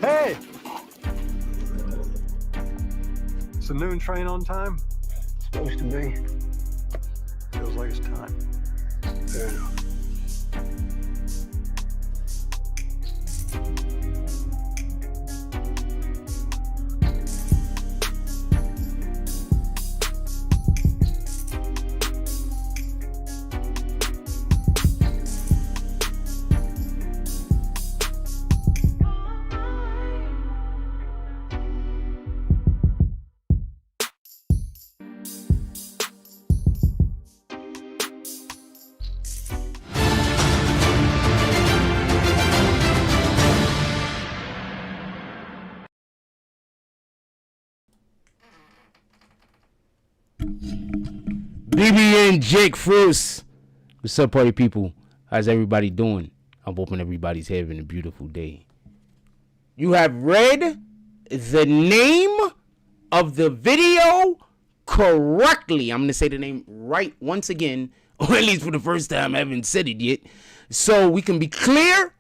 Hey! Is the noon train on time? Supposed to be. Feels like it's time. Fair enough. BBNNETWORK. What's up, party people? How's everybody doing? I'm hoping everybody's having a beautiful day. You have read the name of the video correctly. I'm going to say the name right once again, or at least for the first time. I haven't said it yet. So we can be clear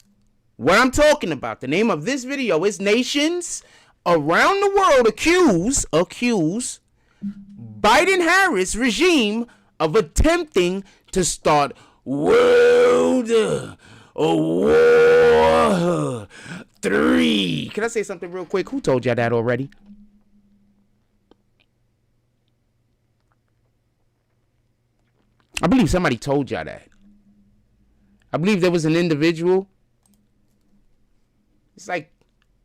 what I'm talking about. The name of this video is Nations Around the World accuse Biden-Harris regime of attempting to start World War III. Can I say something real quick? Who told y'all that already? I believe somebody told y'all that. I believe there was an individual. It's like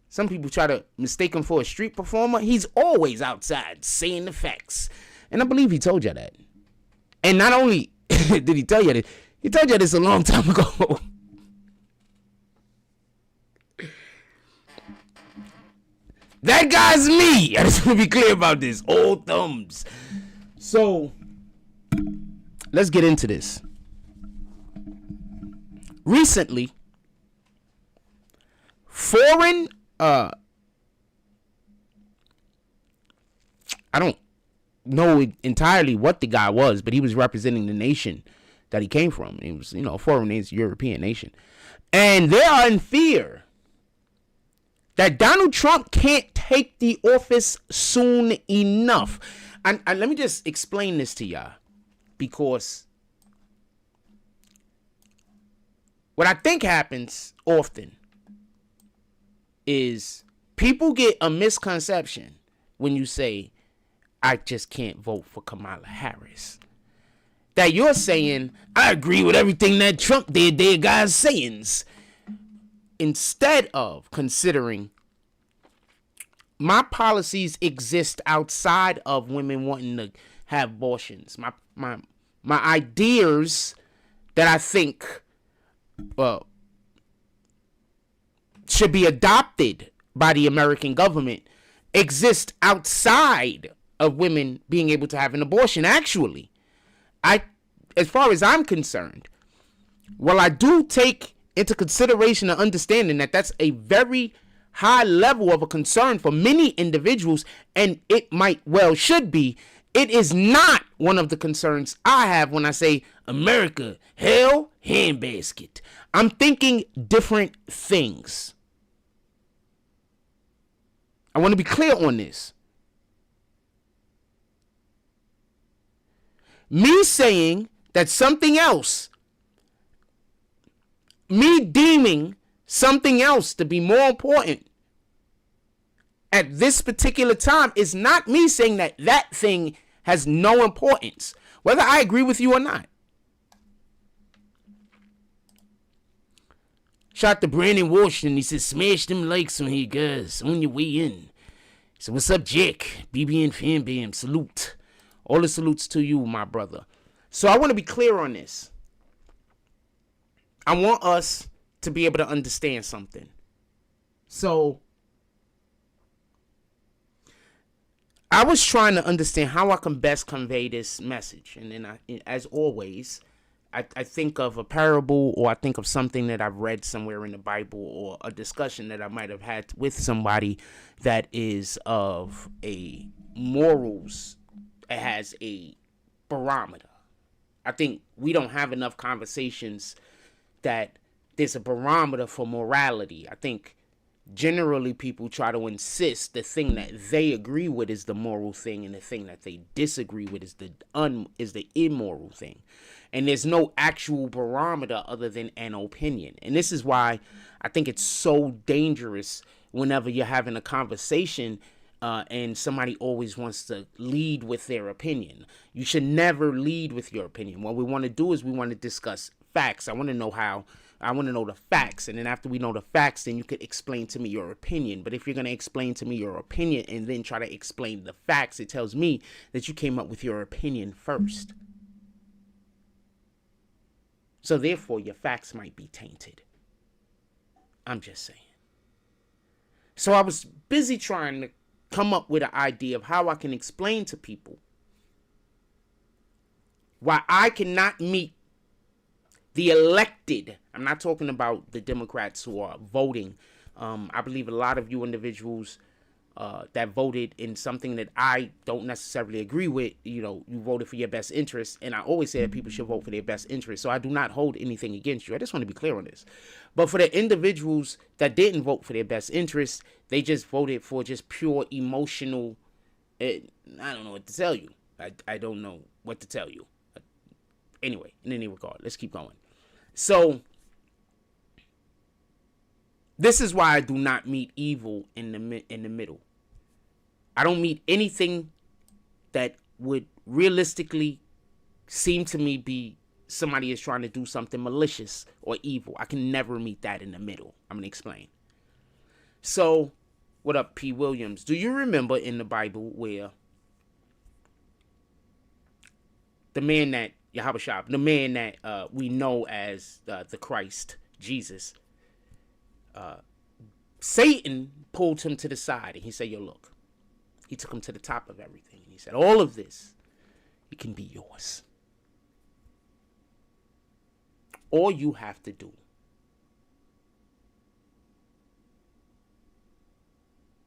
some people try to mistake him for a street performer. He's always outside saying the facts. And I believe he told you that. And not only did he tell you that, he told you this a long time ago. That guy's me. I just want to be clear about this. Old thumbs. So, let's get into this. Recently, foreign I don't know entirely what the guy was, but he was representing the nation that he came from. He was, a foreign nation, European nation. And they are in fear that Donald Trump can't take the office soon enough. And let me just explain this to y'all, because what I think happens often is people get a misconception when you say, I just can't vote for Kamala Harris. That you're saying, I agree with everything that Trump did, their guys' sayings. Instead of considering my policies exist outside of women wanting to have abortions. My ideas that I think should be adopted by the American government exist outside of women being able to have an abortion. Actually, as far as I'm concerned, while I do take into consideration and understanding that that's a very high level of a concern for many individuals, and it might well should be, it is not one of the concerns I have when I say America, hell, handbasket. I'm thinking different things. I want to be clear on this. Me saying that something else, me deeming something else to be more important at this particular time, is not me saying that that thing has no importance, whether I agree with you or not. Shout to Brandon Washington. He says, smash them likes on here, guys, on your way in. So what's up, Jack? BBN fan bam, salute. All the salutes to you, my brother. So I want to be clear on this. I want us to be able to understand something. So I was trying to understand how I can best convey this message. And then, as always, I think of a parable, or I think of something that I've read somewhere in the Bible, or a discussion that I might have had with somebody that is of a morals. It has a barometer. I think we don't have enough conversations that there's a barometer for morality. I think generally people try to insist the thing that they agree with is the moral thing, and the thing that they disagree with is the immoral thing. And there's no actual barometer other than an opinion. And this is why I think it's so dangerous whenever you're having a conversation and somebody always wants to lead with their opinion. You should never lead with your opinion. What we want to do is we want to discuss facts. I want to know the facts. And then after we know the facts, then you could explain to me your opinion. But if you're going to explain to me your opinion and then try to explain the facts, it tells me that you came up with your opinion first. So therefore, your facts might be tainted. I'm just saying. So I was busy trying to come up with an idea of how I can explain to people why I cannot meet the elected. I'm not talking about the Democrats who are voting. I believe a lot of you individuals that voted in something that I don't necessarily agree with, you voted for your best interest. And I always say that people should vote for their best interest. So I do not hold anything against you. I just want to be clear on this. But for the individuals that didn't vote for their best interest, they just voted for just pure emotional. I don't know what to tell you. I don't know what to tell you. Anyway, in any regard, let's keep going. So this is why I do not meet evil in the middle. I don't meet anything that would realistically seem to me be somebody is trying to do something malicious or evil. I can never meet that in the middle. I'm going to explain. So, what up, P. Williams? Do you remember in the Bible where the man that, Yahushua, the man that we know as the Christ, Jesus, Satan pulled him to the side and he said, yo, look. He took him to the top of everything. He said, all of this, it can be yours. All you have to do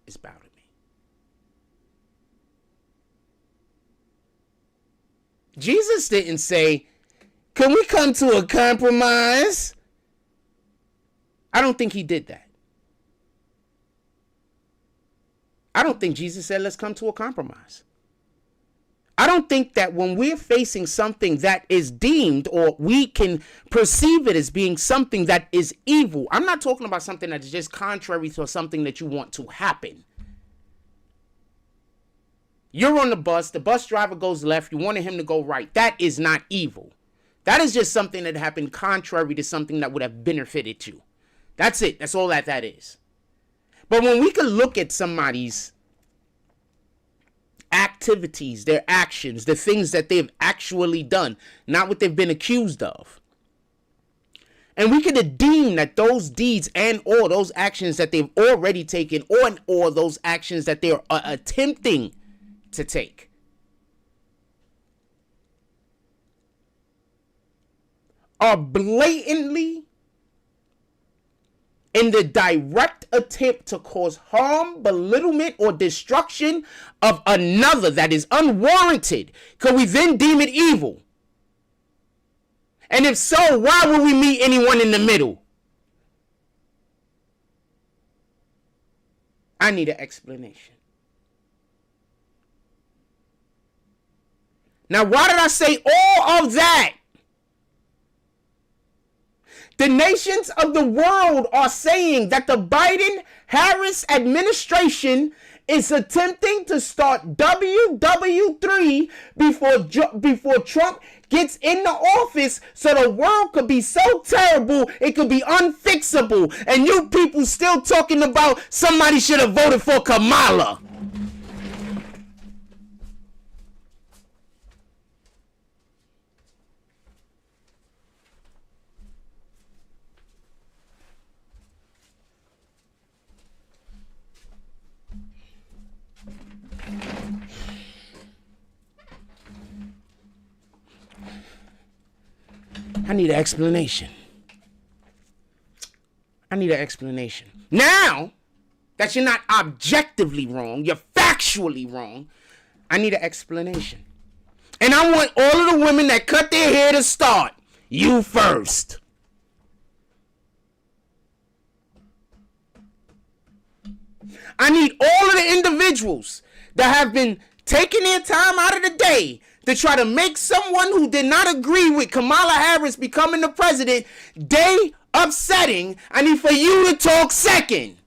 is bow to me. Jesus didn't say, can we come to a compromise? I don't think he did that. I don't think Jesus said, let's come to a compromise. I don't think that when we're facing something that is deemed, or we can perceive it as being something that is evil. I'm not talking about something that is just contrary to something that you want to happen. You're on the bus driver goes left, you wanted him to go right. That is not evil. That is just something that happened contrary to something that would have benefited you. That's it. That's all that is. But when we can look at somebody's activities, their actions, the things that they've actually done, not what they've been accused of, and we can deem that those deeds and or those actions that they've already taken, or those actions that they're attempting to take, are blatantly in the direct attempt to cause harm, belittlement, or destruction of another that is unwarranted, could we then deem it evil? And if so, why would we meet anyone in the middle? I need an explanation. Now, why did I say all of that? The nations of the world are saying that the Biden-Harris administration is attempting to start WWIII before Trump gets in the office, so the world could be so terrible it could be unfixable. And you people still talking about somebody should have voted for Kamala. I need an explanation. I need an explanation. Now that you're not objectively wrong, you're factually wrong, I need an explanation. And I want all of the women that cut their hair to start. You first. I need all of the individuals that have been taking their time out of the day to try to make someone who did not agree with Kamala Harris becoming the president day upsetting. I need for you to talk second.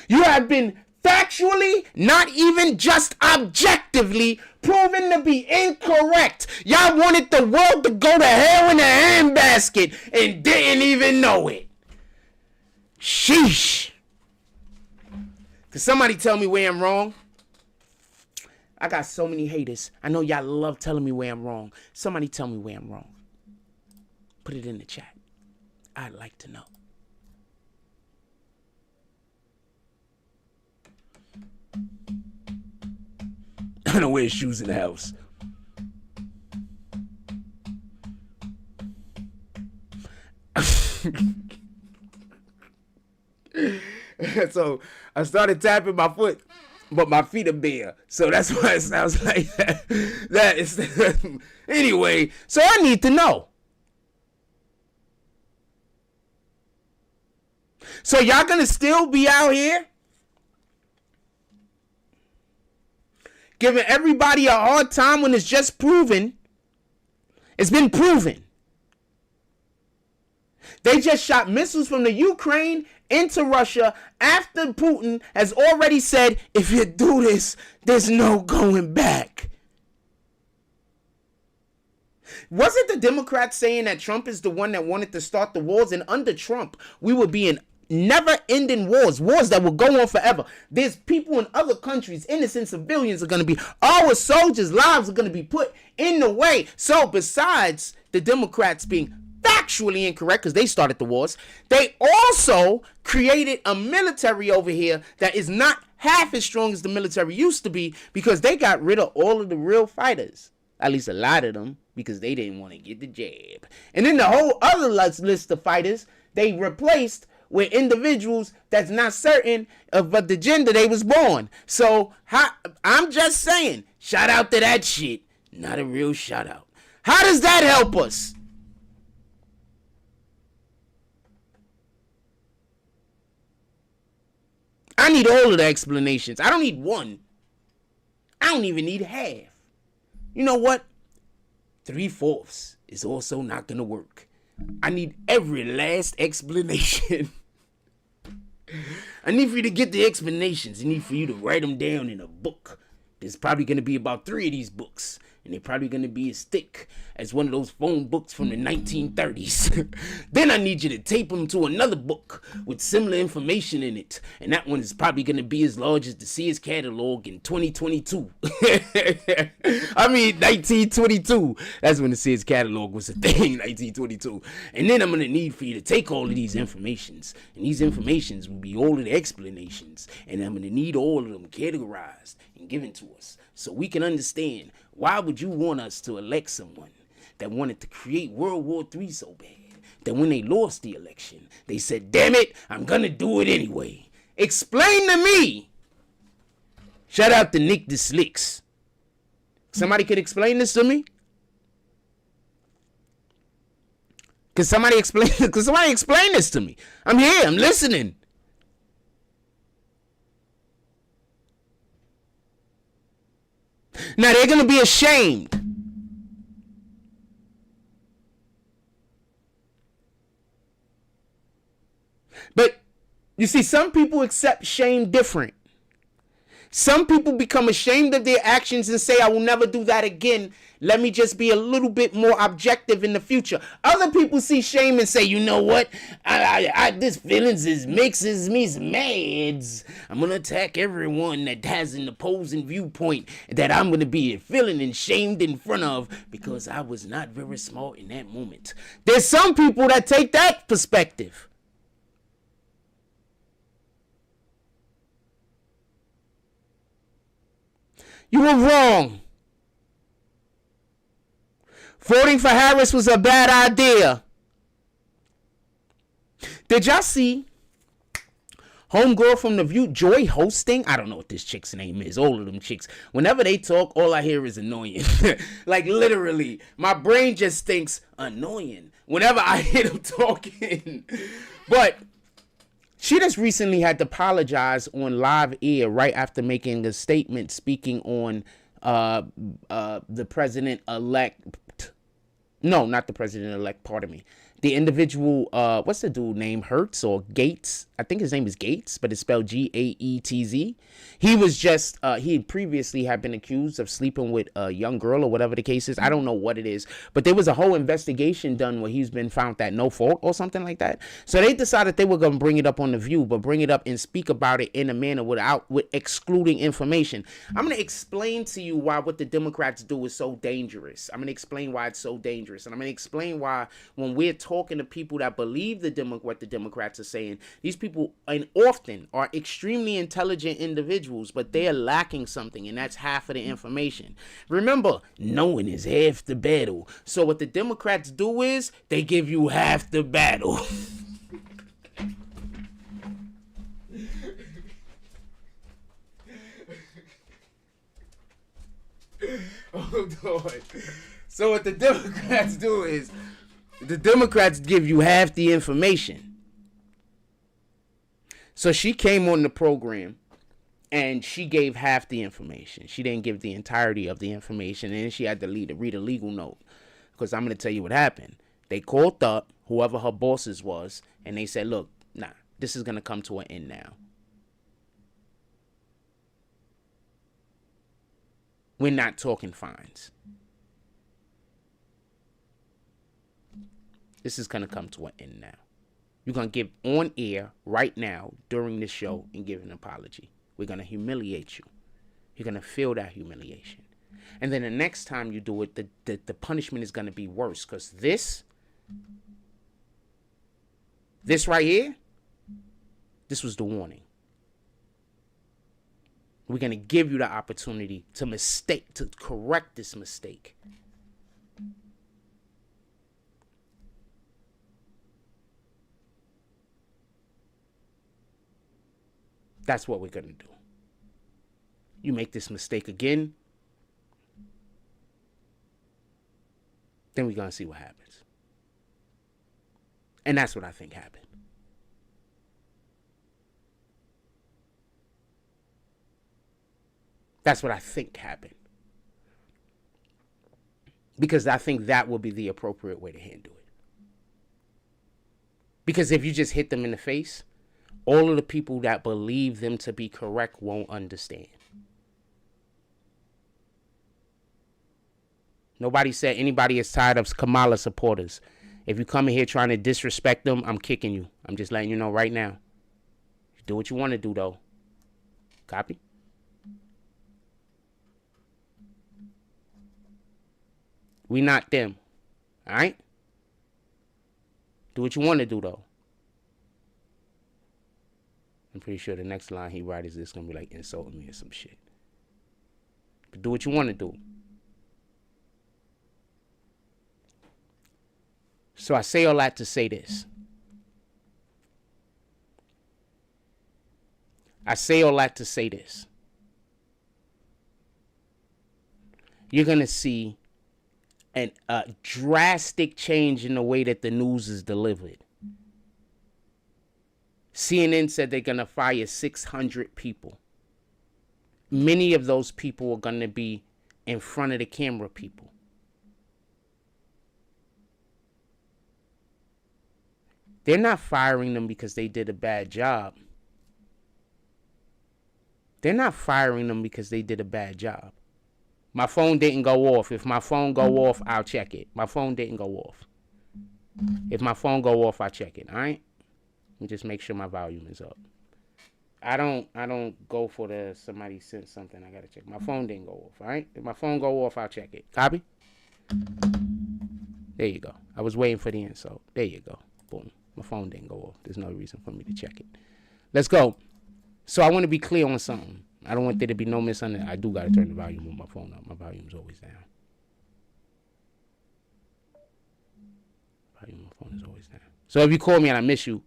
You have been factually, not even just objectively, proven to be incorrect. Y'all wanted the world to go to hell in a handbasket and didn't even know it. Sheesh. Can somebody tell me where I'm wrong? I got so many haters. I know y'all love telling me where I'm wrong. Somebody tell me where I'm wrong. Put it in the chat. I'd like to know. I don't wear shoes in the house. So I started tapping my foot, but my feet are bare. So that's why it sounds like that. That is anyway. So I need to know. So y'all gonna still be out here giving everybody a hard time when it's just proven? It's been proven. They just shot missiles from the Ukraine into Russia after Putin has already said, if you do this, there's no going back. Wasn't the Democrats saying that Trump is the one that wanted to start the wars? And under Trump, we would be in never-ending wars that will go on forever. There's people in other countries, innocent civilians are going to be, our soldiers' lives are going to be put in the way. So besides the Democrats being factually incorrect because they started the wars, they also created a military over here that is not half as strong as the military used to be because they got rid of all of the real fighters. At least a lot of them, because they didn't want to get the jab. And then the whole other list of fighters, they replaced with individuals that's not certain of the gender they was born. So I'm just saying, shout out to that shit. Not a real shout out. How does that help us? I need all of the explanations. I don't need one. I don't even need half. You know what? 3/4 is also not going to work. I need every last explanation. I need for you to get the explanations. I need for you to write them down in a book. There's probably going to be about 3 of these books. And they're probably going to be as thick as one of those phone books from the 1930s. Then I need you to tape them to another book with similar information in it. And that one is probably going to be as large as the Sears catalog in 2022. I mean, 1922. That's when the Sears catalog was a thing, 1922. And then I'm going to need for you to take all of these informations. And these informations will be all of the explanations. And I'm going to need all of them categorized and given to us so we can understand. Why would you want us to elect someone that wanted to create World War III so bad that when they lost the election, they said, damn it, I'm going to do it anyway? Explain to me. Shout out to Nick the Slicks. Somebody could explain this to me? Could somebody explain this to me? I'm here. I'm listening. Now they're going to be ashamed. But you see, some people accept shame different. Some people become ashamed of their actions and say, I will never do that again. Let me just be a little bit more objective in the future. Other people see shame and say, you know what? This feelings makes me mad. I'm going to attack everyone that has an opposing viewpoint that I'm going to be feeling and shamed in front of because I was not very smart in that moment. There's some people that take that perspective. You were wrong. Voting for Harris was a bad idea. Did y'all see homegirl from The View, Joy Hosting? I don't know what this chick's name is. All of them chicks. Whenever they talk, all I hear is annoying. Like literally, my brain just thinks annoying whenever I hear them talking. But She just recently had to apologize on live air right after making a statement speaking on the president-elect. No, not the president-elect, pardon me. The individual, what's the dude name? Hertz or Gates? I think his name is Gates, but it's spelled Gaetz. He was just, he previously had been accused of sleeping with a young girl or whatever the case is. I don't know what it is, but there was a whole investigation done where he's been found at no fault or something like that. So they decided they were going to bring it up on The View, but bring it up and speak about it in a manner with excluding information. I'm going to explain to you why what the Democrats do is so dangerous. I'm going to explain why it's so dangerous. And I'm going to explain why when we're talking to people that believe what the Democrats are saying, these people and often are extremely intelligent individuals, but they're lacking something, and that's half of the information. Remember, knowing is half the battle. So what the Democrats do is they give you half the battle. Hold on. So what the Democrats do is the Democrats give you half the information. So she came on the program and she gave half the information. She didn't give the entirety of the information, and then she had to read a legal note. Because I'm going to tell you what happened. They called up whoever her bosses was, and they said, look, nah, this is going to come to an end now. We're not talking fines. This is going to come to an end now. You're going to give on air right now during the show and give an apology. We're going to humiliate you. You're going to feel that humiliation. And then the next time you do it, the punishment is going to be worse. Because this right here, this was the warning. We're going to give you the opportunity to correct this mistake. That's what we're going to do. You make this mistake again, then we're going to see what happens. And that's what I think happened. That's what I think happened. Because I think that will be the appropriate way to handle it. Because if you just hit them in the face, all of the people that believe them to be correct won't understand. Nobody said anybody is tired of Kamala supporters. If you come in here trying to disrespect them, I'm kicking you. I'm just letting you know right now. Do what you want to do, though. Copy? We not them. All right? Do what you want to do, though. I'm pretty sure the next line he writes is going to be like insulting me or some shit. But do what you want to do. So I say all that to say this. You're going to see a drastic change in the way that the news is delivered. CNN said they're going to fire 600 people. Many of those people are going to be in front of the camera people. They're not firing them because they did a bad job. My phone didn't go off. If my phone go off, I'll check it. My phone didn't go off. If my phone go off, I'll check it. All right? And just make sure my volume is up. I don't go for somebody sent something. I got to check. My phone didn't go off. All right? If my phone go off, I'll check it. Copy? There you go. I was waiting for the insult. There you go. Boom. My phone didn't go off. There's no reason for me to check it. Let's go. So I want to be clear on something. I don't want there to be no misunderstanding. I do got to turn the volume on my phone up. My volume's always down. Volume on my phone is always down. So if you call me and I miss you,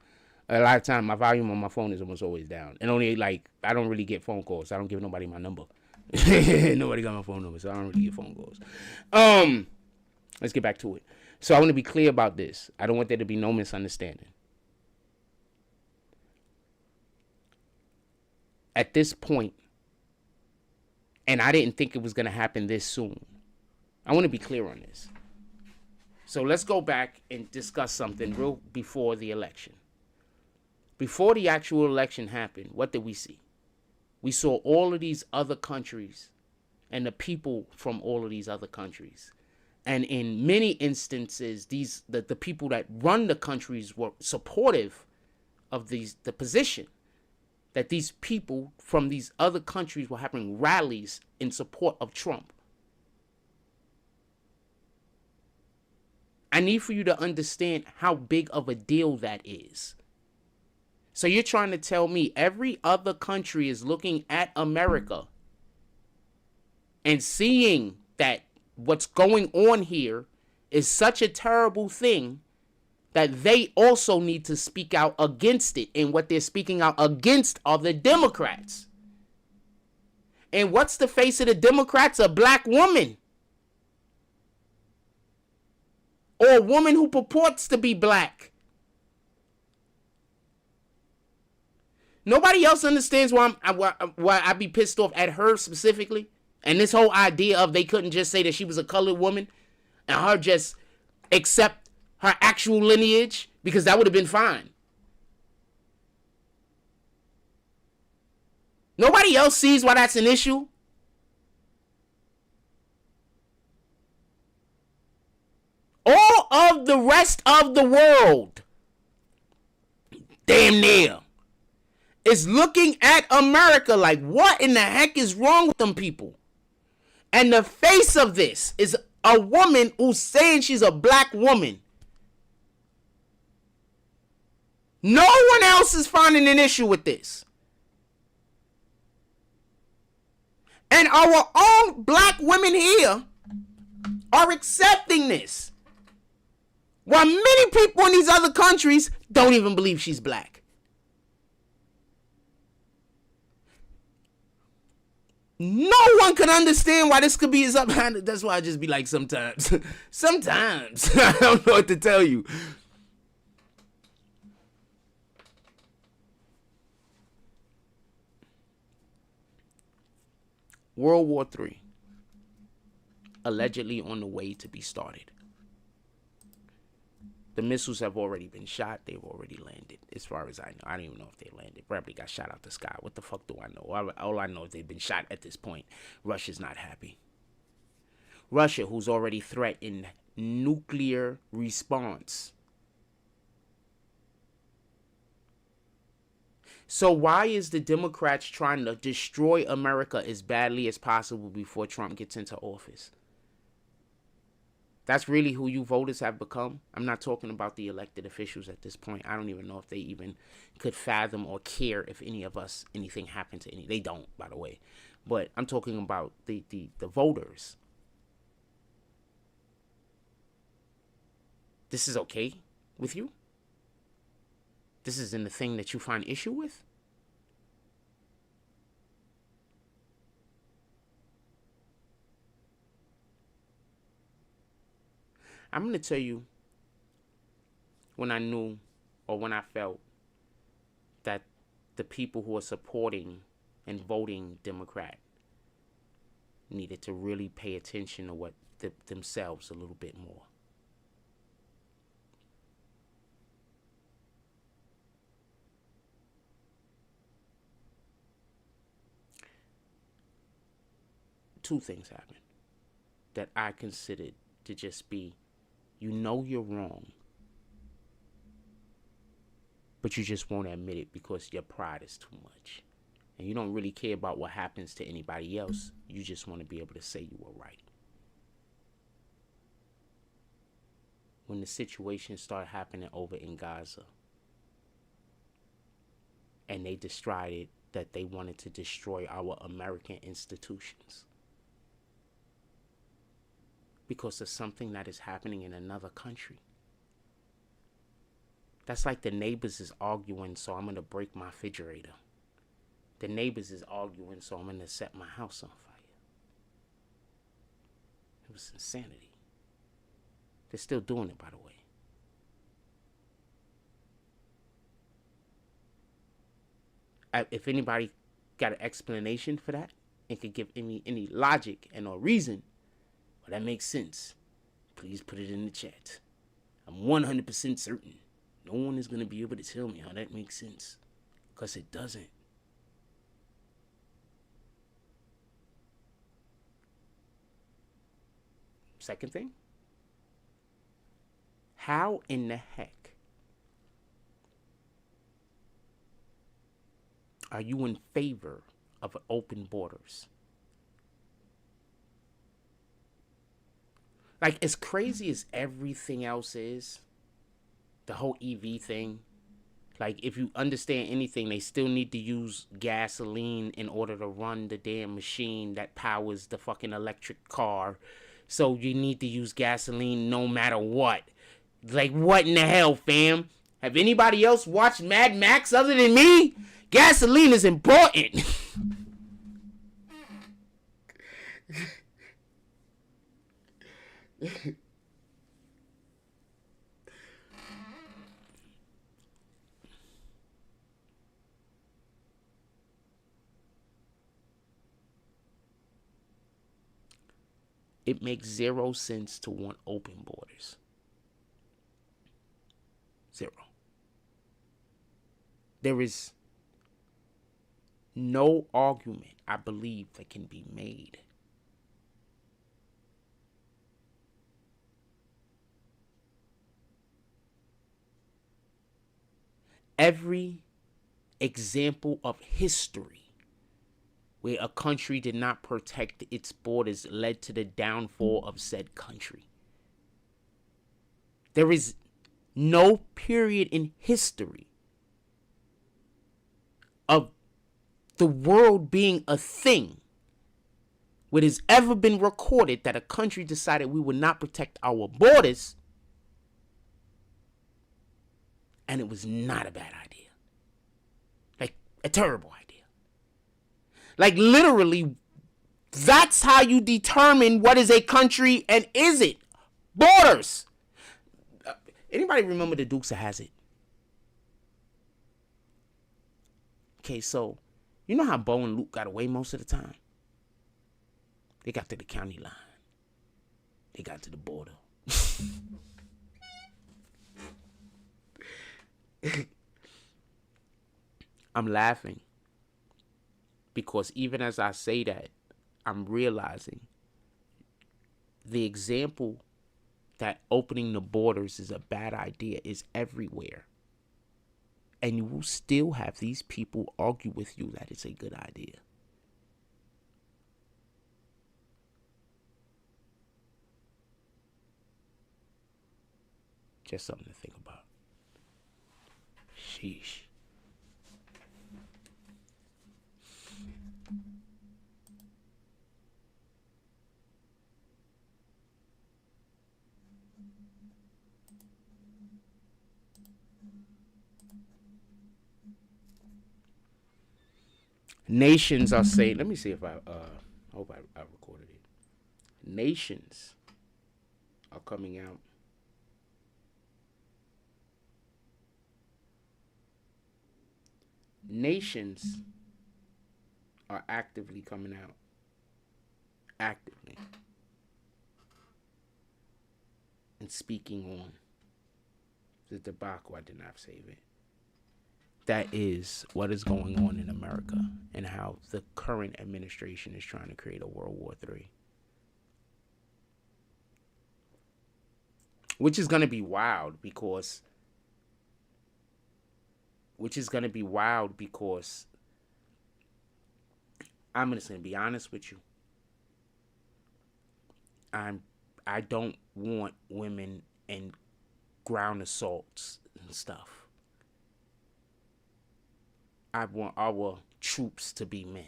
a lot of time my volume on my phone is almost always down. And only I don't really get phone calls. I don't give nobody my number. Nobody got my phone number, so I don't really get phone calls. Let's get back to it. So I want to be clear about this. I don't want there to be no misunderstanding. at this point, and I didn't think it was going to happen this soon. I want to be clear on this. So let's go back and discuss something real before the election. Before the actual election happened, what did we see? We saw all of these other countries and the people from all of these other countries. And in many instances, the people that run the countries were supportive of the position that these people from these other countries were having rallies in support of Trump. I need for you to understand how big of a deal that is. So you're trying to tell me every other country is looking at America and seeing that what's going on here is such a terrible thing that they also need to speak out against it. And what they're speaking out against are the Democrats. And what's the face of the Democrats? A black woman. Or a woman who purports to be black. Nobody else understands why I be pissed off at her specifically. And this whole idea of they couldn't just say that she was a colored woman and her just accept her actual lineage, because that would have been fine. Nobody else sees why that's an issue. All of the rest of the world, damn near, is looking at America like, what in the heck is wrong with them people? And the face of this is a woman who's saying she's a black woman. No one else is finding an issue with this. And our own black women here are accepting this, while many people in these other countries don't even believe she's black. No one can understand why this could be as up. That's why I just be like, sometimes. Sometimes. I don't know what to tell you. World War III, allegedly on the way to be started. The missiles have already been shot. They've already landed, as far as I know. I don't even know if they landed. Probably got shot out the sky. What the fuck do I know? All I know is they've been shot at this point. Russia's not happy. Russia, who's already threatened nuclear response. So why is the Democrats trying to destroy America as badly as possible before Trump gets into office? That's really who you voters have become. I'm not talking about the elected officials at this point. I don't even know if they even could fathom or care if anything happened to any. They don't, by the way. But I'm talking about the voters. This is okay with you? This isn't the thing that you find issue with? I'm going to tell you when I knew or when I felt that the people who are supporting and voting Democrat needed to really pay attention to what themselves a little bit more. Two things happened that I considered to just be, you know you're wrong, but you just won't admit it because your pride is too much. And you don't really care about what happens to anybody else. You just want to be able to say you were right. When the situation started happening over in Gaza, and they decided that they wanted to destroy our American institutions because of something that is happening in another country. That's like the neighbors is arguing, so I'm going to break my refrigerator. The neighbors is arguing, so I'm going to set my house on fire. It was insanity. They're still doing it, by the way. If anybody got an explanation for that and could give any logic and or reason, well, that makes sense, please put it in the chat. I'm 100% certain no one is going to be able to tell me how that makes sense, because it doesn't. Second thing, how in the heck are you in favor of open borders? Like, as crazy as everything else is, the whole EV thing, like, if you understand anything, they still need to use gasoline in order to run the damn machine that powers the fucking electric car. So you need to use gasoline no matter what. Like, what in the hell, fam? Have anybody else watched Mad Max other than me? Gasoline is important. It makes zero sense to want open borders. Zero. There is no argument, I believe, that can be made every example of history where a country did not protect its borders led to the downfall of said country. There is no period in history of the world being a thing where it has ever been recorded that a country decided we would not protect our borders, and it was not a bad idea. Like, a terrible idea. Like, literally, that's how you determine what is a country and is it. Borders. Anybody remember the Dukes of Hazzard? Okay, so, you know how Bo and Luke got away most of the time? They got to the county line. They got to the border. I'm laughing because even as I say that, I'm realizing the example that opening the borders is a bad idea is everywhere. And you will still have these people argue with you that it's a good idea. Just something to think about. Sheesh. Nations are saying, let me see if I hope I recorded it. Nations are coming out nations are actively coming out. Actively. And speaking on the debacle, I did not save it. That is what is going on in America and how the current administration is trying to create a World War III. Which is going to be wild because I'm just going to be honest with you. I don't want women and ground assaults and stuff. I want our troops to be men.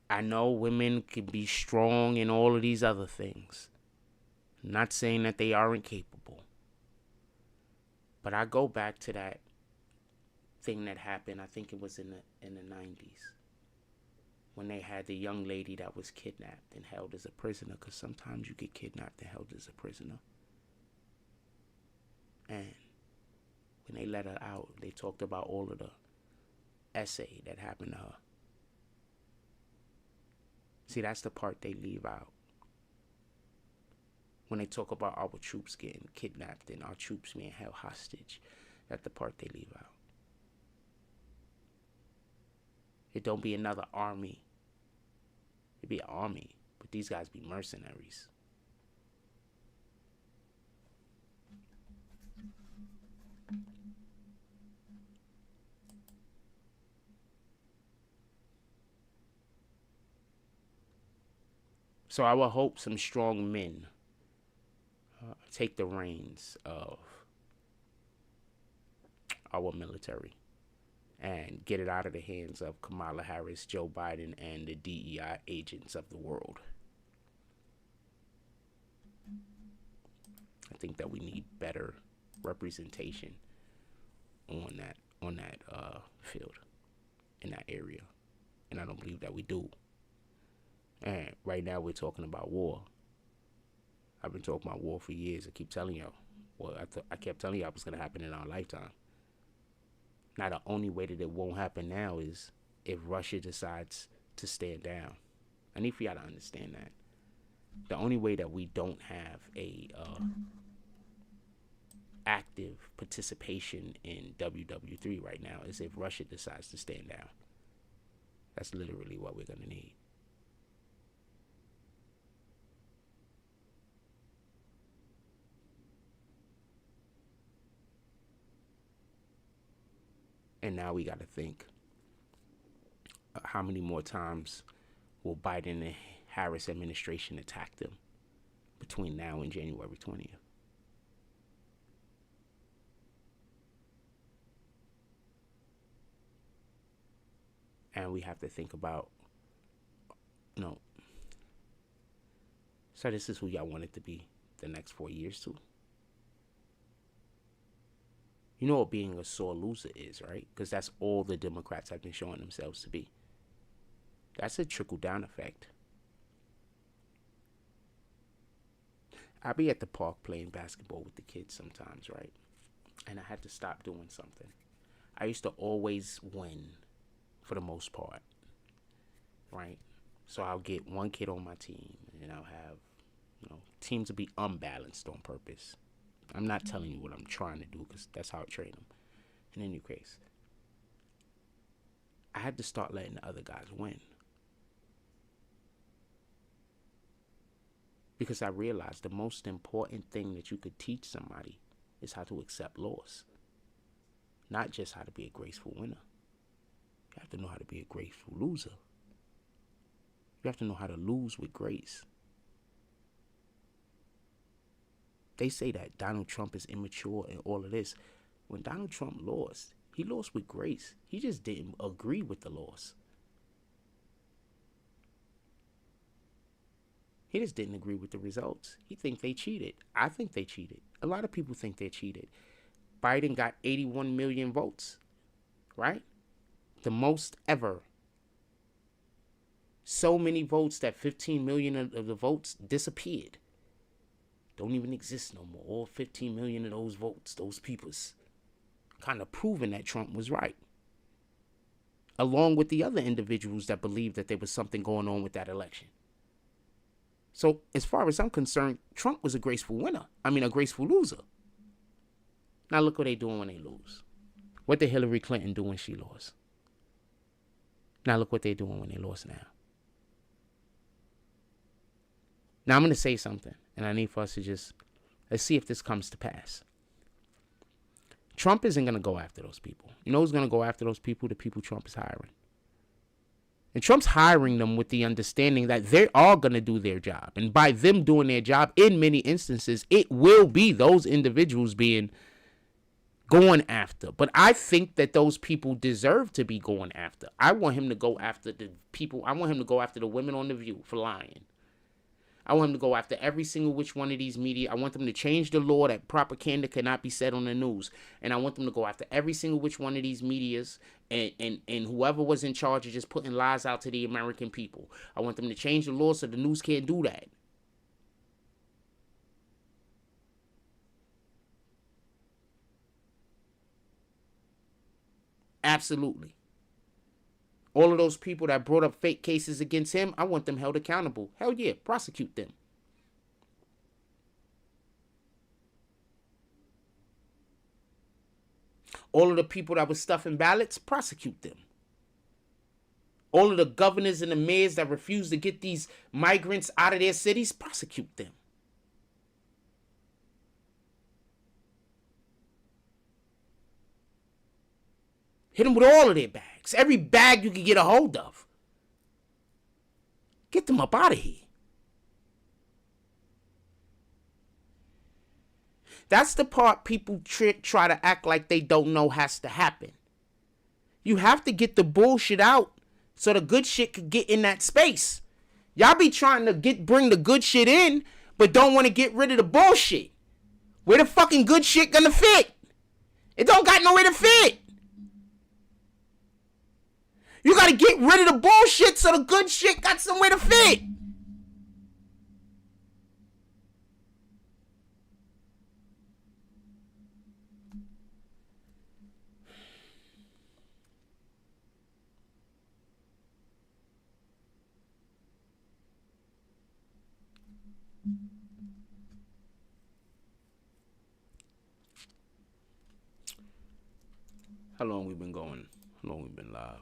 I know women can be strong and all of these other things. I'm not saying that they aren't capable. But I go back to that thing that happened, I think it was in the 90s. When they had the young lady that was kidnapped and held as a prisoner. Because sometimes you get kidnapped and held as a prisoner. And when they let her out. They talked about all of the essay that happened to her. See, that's the part they leave out. When they talk about our troops getting kidnapped and our troops being held hostage, that's the part they leave out. It don't be another army. It be an army, but these guys be mercenaries. So I would hope some strong men take the reins of our military and get it out of the hands of Kamala Harris, Joe Biden, and the DEI agents of the world. I think that we need better representation on that field, in that area, and I don't believe that we do. And right now we're talking about war. I've been talking about war for years. I keep telling y'all. Well, I kept telling y'all it was going to happen in our lifetime. Now, the only way that it won't happen now is if Russia decides to stand down. I need for y'all to understand that. The only way that we don't have a active participation in WWIII right now is if Russia decides to stand down. That's literally what we're going to need. And now we got to think, how many more times will Biden and Harris administration attack them between now and January 20th? And we have to think about, so this is who y'all want it to be the next 4 years too. You know what being a sore loser is, right? Because that's all the Democrats have been showing themselves to be. That's a trickle-down effect. I be at the park playing basketball with the kids sometimes, right? And I had to stop doing something. I used to always win for the most part, right? So I'll get one kid on my team, and I'll have, teams will be unbalanced on purpose. I'm not telling you what I'm trying to do because that's how I train them. In any case, I had to start letting the other guys win. Because I realized the most important thing that you could teach somebody is how to accept loss. Not just how to be a graceful winner. You have to know how to be a graceful loser. You have to know how to lose with grace. They say that Donald Trump is immature and all of this. When Donald Trump lost, he lost with grace. He just didn't agree with the loss. He just didn't agree with the results. He think they cheated. I think they cheated. A lot of people think they cheated. Biden got 81 million votes, right? The most ever. So many votes that 15 million of the votes disappeared. Don't even exist no more. All 15 million of those votes, those peoples, kind of proving that Trump was right. Along with the other individuals that believed that there was something going on with that election. So as far as I'm concerned, Trump was a graceful winner. A graceful loser. Now look what they doing when they lose. What did Hillary Clinton do when she lost? Now look what they're doing when they lost now. Now I'm going to say something, and I need for us to let's see if this comes to pass. Trump isn't going to go after those people. You know who's going to go after those people? The people Trump is hiring. And Trump's hiring them with the understanding that they are going to do their job. And by them doing their job, in many instances, it will be those individuals being going after. But I think that those people deserve to be going after. I want him to go after the people. I want him to go after the women on The View for lying. I want him to go after every single which one of these media. I want them to change the law that propaganda cannot be said on the news. And I want them to go after every single which one of these medias and whoever was in charge of just putting lies out to the American people. I want them to change the law so the news can't do that. Absolutely. All of those people that brought up fake cases against him, I want them held accountable. Hell yeah, prosecute them. All of the people that were stuffing ballots, prosecute them. All of the governors and the mayors that refused to get these migrants out of their cities, prosecute them. Hit them with all of their bags. Every bag you can get a hold of. Get them up out of here. That's the part people try to act like they don't know has to happen. You have to get the bullshit out so the good shit could get in that space. Y'all be trying to bring the good shit in, but don't want to get rid of the bullshit. Where the fucking good shit gonna fit? It don't got nowhere to fit. You gotta get rid of the bullshit so the good shit got somewhere to fit. How long we been going? How long we been live?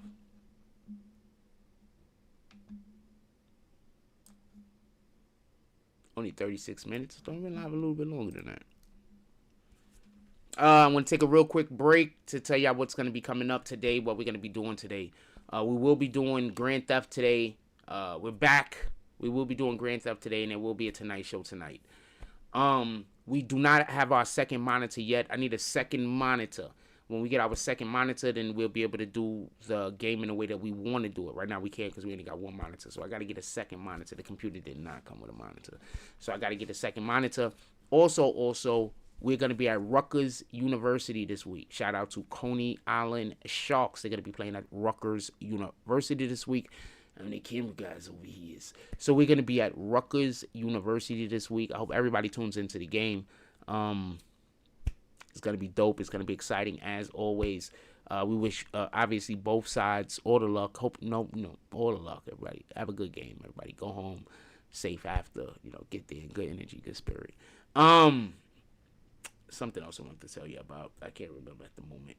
Only 36 minutes. Don't been live a little bit longer than that. I'm going to take a real quick break to tell y'all what's going to be coming up today, what we're going to be doing today. We will be doing Grand Theft today. We're back. We will be doing Grand Theft today, and there will be a Tonight Show tonight. We do not have our second monitor yet. I need a second monitor. When we get our second monitor, then we'll be able to do the game in the way that we want to do it. Right now, we can't because we only got one monitor. So I got to get a second monitor. The computer did not come with a monitor. So I got to get a second monitor. Also, we're going to be at Rutgers University this week. Shout out to Coney Island Sharks. They're going to be playing at Rutgers University this week. I mean, the camera guys over here. So we're going to be at Rutgers University this week. I hope everybody tunes into the game. It's going to be dope. It's going to be exciting as always. We wish, obviously, both sides all the luck. All the luck, everybody. Have a good game, everybody. Go home safe after, get there in good energy, good spirit. Something else I wanted to tell you about. I can't remember at the moment.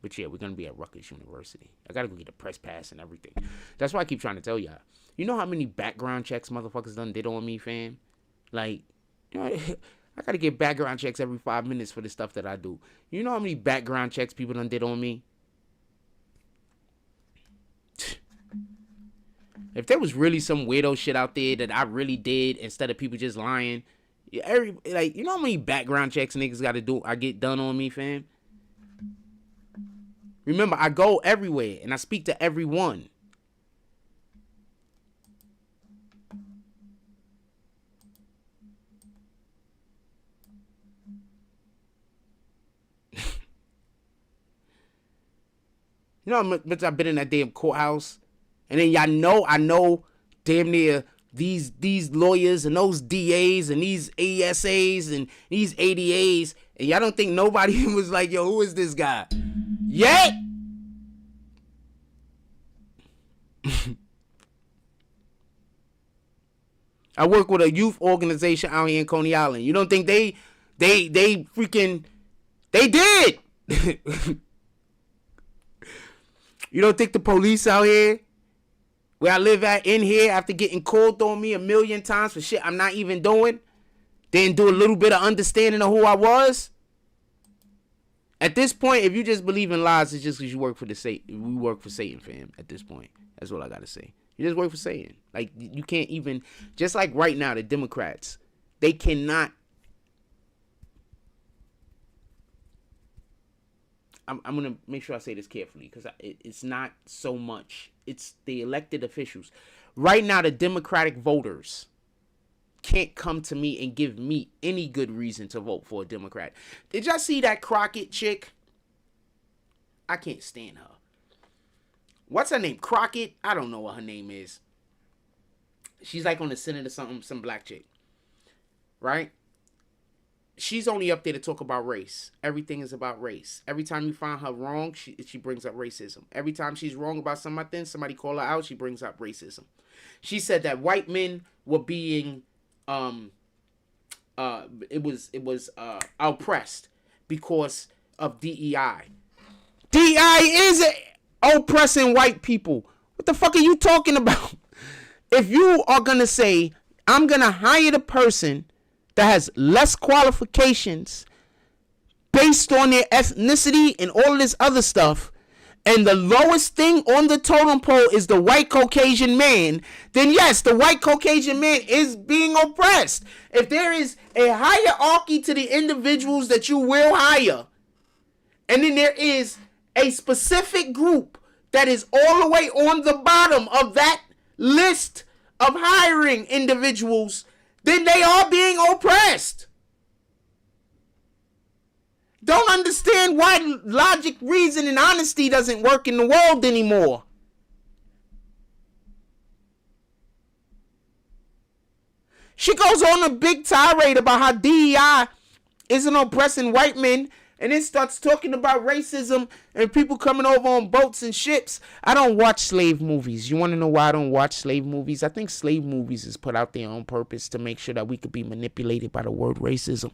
But yeah, we're going to be at Rutgers University. I got to go get a press pass and everything. That's why I keep trying to tell y'all. You know how many background checks motherfuckers did on me, fam? Like, I got to get background checks every 5 minutes for the stuff that I do. You know how many background checks people did on me? If there was really some weirdo shit out there that I really did instead of people just lying, you know how many background checks niggas I get done on me, fam? Remember, I go everywhere and I speak to everyone. You know how much I've been in that damn courthouse? And then I know damn near these lawyers and those DAs and these ASAs and these ADAs. And y'all don't think nobody was like, yo, who is this guy? Yet! I work with a youth organization out here in Coney Island. You don't think they freaking, they did! You don't think the police out here, where I live at, in here, after getting called on me 1,000,000 times for shit I'm not even doing, didn't do a little bit of understanding of who I was? At this point, if you just believe in lies, it's just because you work for we work for Satan, fam. At this point, that's all I gotta say. You just work for Satan. Like, you can't even, just like right now, the Democrats, they cannot. I'm going to make sure I say this carefully because it's not so much. It's the elected officials. Right now, the Democratic voters can't come to me and give me any good reason to vote for a Democrat. Did y'all see that Crockett chick? I can't stand her. What's her name? Crockett? I don't know what her name is. She's like on the Senate or something, some black chick. Right? she's only up there to talk about race. Everything is about race. Every time you find her wrong, she brings up racism. Every time she's wrong about something, somebody call her out, she brings up racism. She said that white men were being oppressed because of DEI. DEI is oppressing white people. What the fuck are you talking about? If you are going to say, I'm going to hire the person that has less qualifications based on their ethnicity and all this other stuff, and the lowest thing on the totem pole is the white Caucasian man, then yes, the white Caucasian man is being oppressed. If there is a hierarchy to the individuals that you will hire, and then there is a specific group that is all the way on the bottom of that list of hiring individuals, then they are being oppressed. Don't understand why logic, reason, and honesty doesn't work in the world anymore. She goes on a big tirade about how DEI isn't oppressing white men, and then starts talking about racism and people coming over on boats and ships. I don't watch slave movies. You want to know why I don't watch slave movies? I think slave movies is put out there on purpose to make sure that we could be manipulated by the word racism.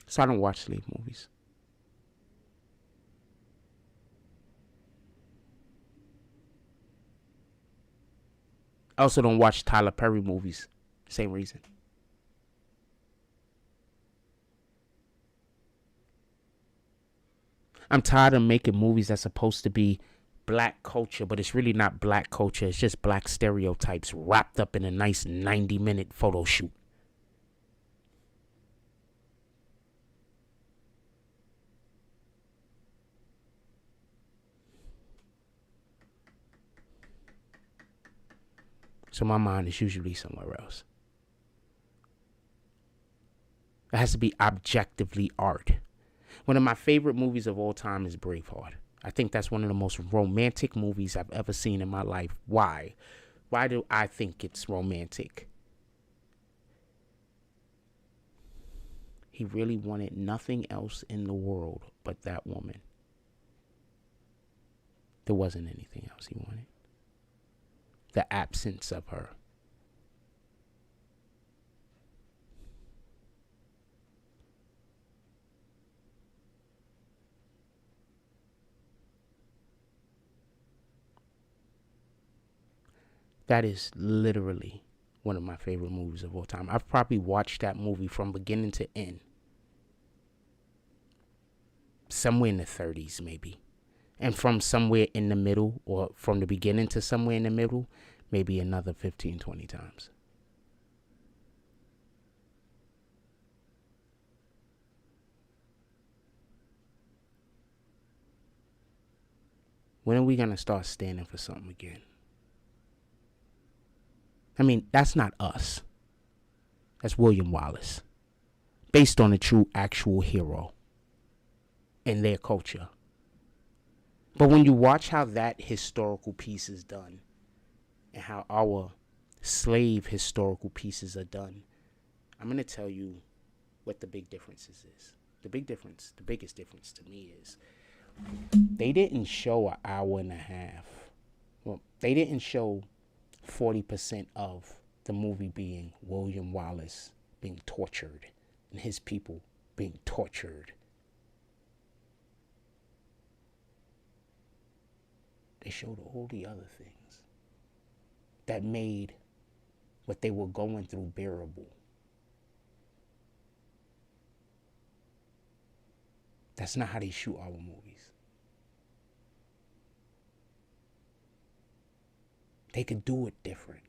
So I don't watch slave movies. I also don't watch Tyler Perry movies. Same reason. I'm tired of making movies that's supposed to be black culture, but it's really not black culture. It's just black stereotypes wrapped up in a nice 90-minute photo shoot. So my mind is usually somewhere else. It has to be objectively art. One of my favorite movies of all time is Braveheart. I think that's one of the most romantic movies I've ever seen in my life. Why? Why do I think it's romantic? He really wanted nothing else in the world but that woman. There wasn't anything else he wanted. The absence of her. That is literally one of my favorite movies of all time. I've probably watched that movie from beginning to end. Somewhere in the 30s, maybe. And from somewhere in the middle, or from the beginning to somewhere in the middle, maybe another 15, 20 times. When are we going to start standing for something again? I mean, that's not us. That's William Wallace. Based on a true, actual hero in their culture. But when you watch how that historical piece is done and how our slave historical pieces are done, I'm going to tell you what the big differences is. The biggest difference to me is they didn't show an hour and a half. Well, they didn't show 40% of the movie being William Wallace being tortured and his people being tortured. They showed all the other things that made what they were going through bearable. That's not how they shoot our movies. They could do it different.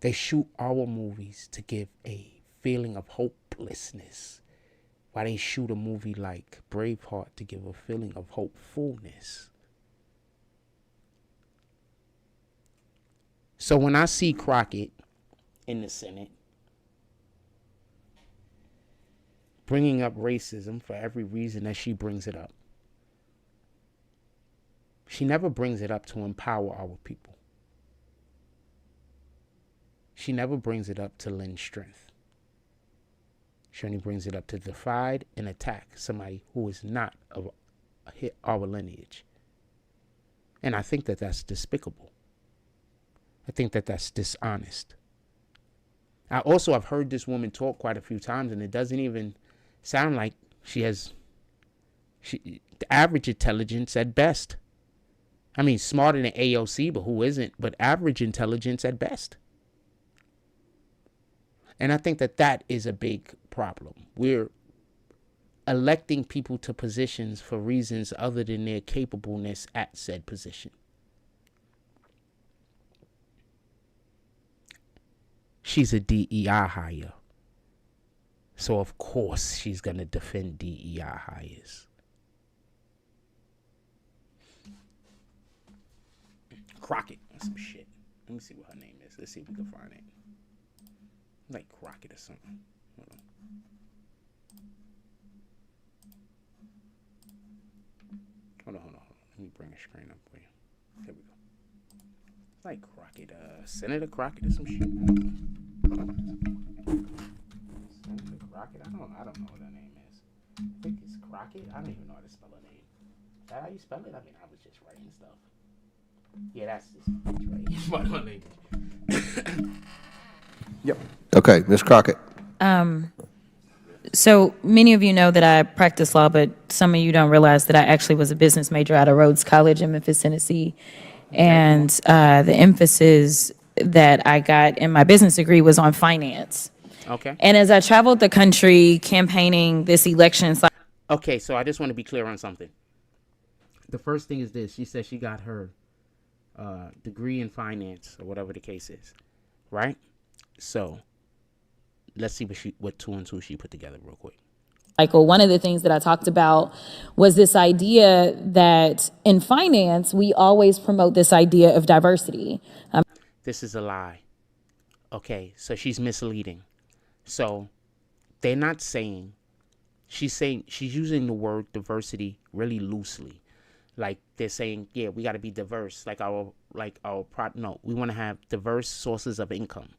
They shoot our movies to give a feeling of hopelessness Why they shoot a movie like Braveheart to give a feeling of hopefulness. So when I see Crockett in the Senate bringing up racism for every reason that she brings it up, she never brings it up to empower our people. She never brings it up to lend strength. She only brings it up to defy and attack somebody who is not of our lineage. And I think that that's despicable. I think that that's dishonest. I've heard this woman talk quite a few times, and it doesn't even sound like she has the average intelligence at best. I mean, smarter than AOC, but who isn't? But average intelligence at best. And I think that that is a big problem. We're electing people to positions for reasons other than their capableness at said position. She's a DEI hire. So, of course, she's going to defend DEI hires. Crockett or some shit. Let me see what her name is. Let's see if we can find it. Like Crockett or something. Hold on. Hold on. Let me bring a screen up for you. There we go. It's like Crockett, Senator Crockett or some shit. Senator Crockett? I don't know what her name is. I think it's Crockett. I don't even know how to spell her name. Is that how you spell it? I mean, I was just writing stuff. Yeah, that's this right. Her name. Yep. Okay, Ms. Crockett. So many of you know that I practice law, but some of you don't realize that I actually was a business major out of Rhodes College in Memphis, Tennessee. And the emphasis that I got in my business degree was on finance. Okay. And as I traveled the country campaigning this election. Okay, so I just want to be clear on something. The first thing is this. She said she got her degree in finance or whatever the case is, right? So let's see what two and two she put together real quick. Michael, one of the things that I talked about was this idea that in finance, we always promote this idea of diversity. This is a lie. Okay, so she's misleading. So they're not saying, she's using the word diversity really loosely. Like they're saying, yeah, we got to be diverse. No, we want to have diverse sources of income.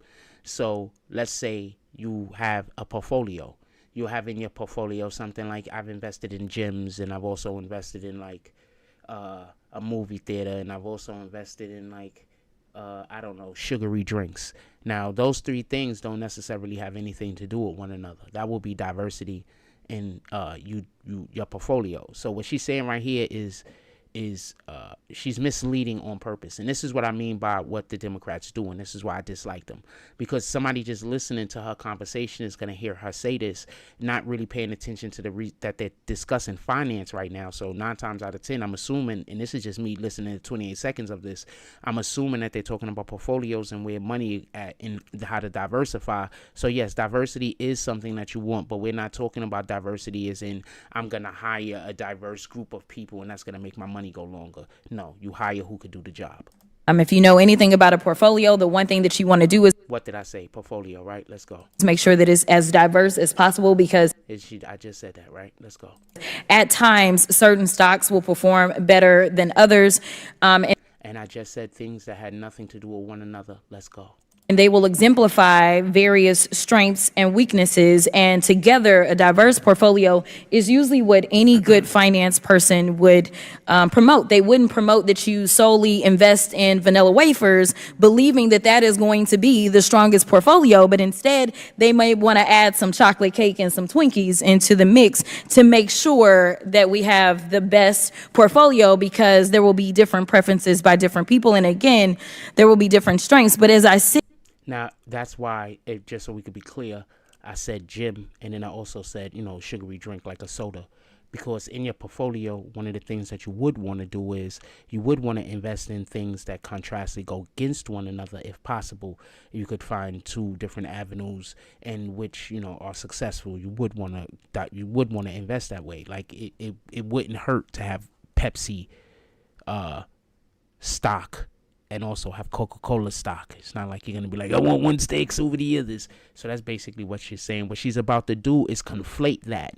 So let's say you have a portfolio. You have in your portfolio something like, I've invested in gyms, and I've also invested in like a movie theater, and I've also invested in like, sugary drinks. Now, those three things don't necessarily have anything to do with one another. That will be diversity in your portfolio. So what she's saying right here is she's misleading on purpose. And this is what I mean by what the Democrats do, and this is why I dislike them. Because somebody just listening to her conversation is going to hear her say this, not really paying attention to that they're discussing finance right now. So 9 times out of 10, I'm assuming, and this is just me listening to 28 seconds of this, I'm assuming that they're talking about portfolios and where money at and how to diversify. So yes, diversity is something that you want, but we're not talking about diversity as in I'm going to hire a diverse group of people and that's going to make my money go longer. No, you hire who could do the job. If you know anything about a portfolio, the one thing that you want to do is, what did I say? Portfolio, right? Let's go. make sure that it's as diverse as possible, because I just said that, right? Let's go. at times certain stocks will perform better than others. And I just said things that had nothing to do with one another. Let's go. And they will exemplify various strengths and weaknesses. And together, a diverse portfolio is usually what any good finance person would promote. They wouldn't promote that you solely invest in vanilla wafers, believing that that is going to be the strongest portfolio. But instead, they may want to add some chocolate cake and some Twinkies into the mix to make sure that we have the best portfolio, because there will be different preferences by different people. And again, there will be different strengths. But as I see, now, that's why, just so we could be clear, I said gym, and then I also said, sugary drink like a soda. Because in your portfolio, one of the things that you would want to do is you would want to invest in things that contrastly go against one another if possible. You could find two different avenues in which, you know, are successful. You would want to invest that way. Like it wouldn't hurt to have Pepsi stock and also have Coca-Cola stock. It's not like you're going to be like, I want one stakes over the others. So that's basically what she's saying. What she's about to do is conflate that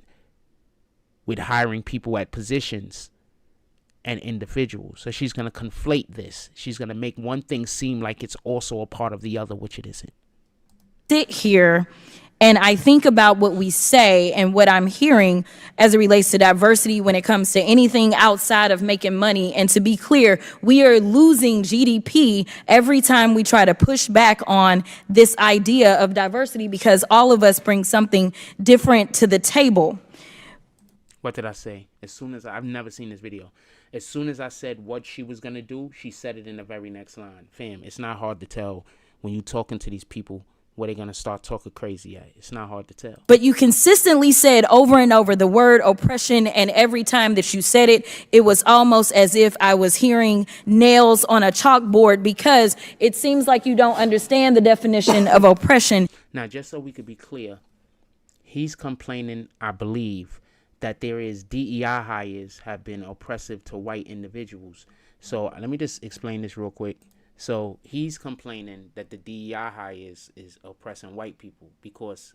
with hiring people at positions and individuals. So she's going to conflate this. She's going to make one thing seem like it's also a part of the other, which it isn't. Sit here and I think about what we say and what I'm hearing as it relates to diversity when it comes to anything outside of making money. And to be clear, we are losing GDP every time we try to push back on this idea of diversity because all of us bring something different to the table. What did I say? As soon as I've never seen this video. As soon as I said what she was going to do, she said it in the very next line. Fam, it's not hard to tell when you're talking to these people where they're going to start talking crazy at. It's not hard to tell. But you consistently said over and over the word oppression, and every time that you said it, it was almost as if I was hearing nails on a chalkboard because it seems like you don't understand the definition of oppression. Now, just so we could be clear, he's complaining, I believe, that there is DEI hires have been oppressive to white individuals. So let me just explain this real quick. So he's complaining that the DEI hires is oppressing white people because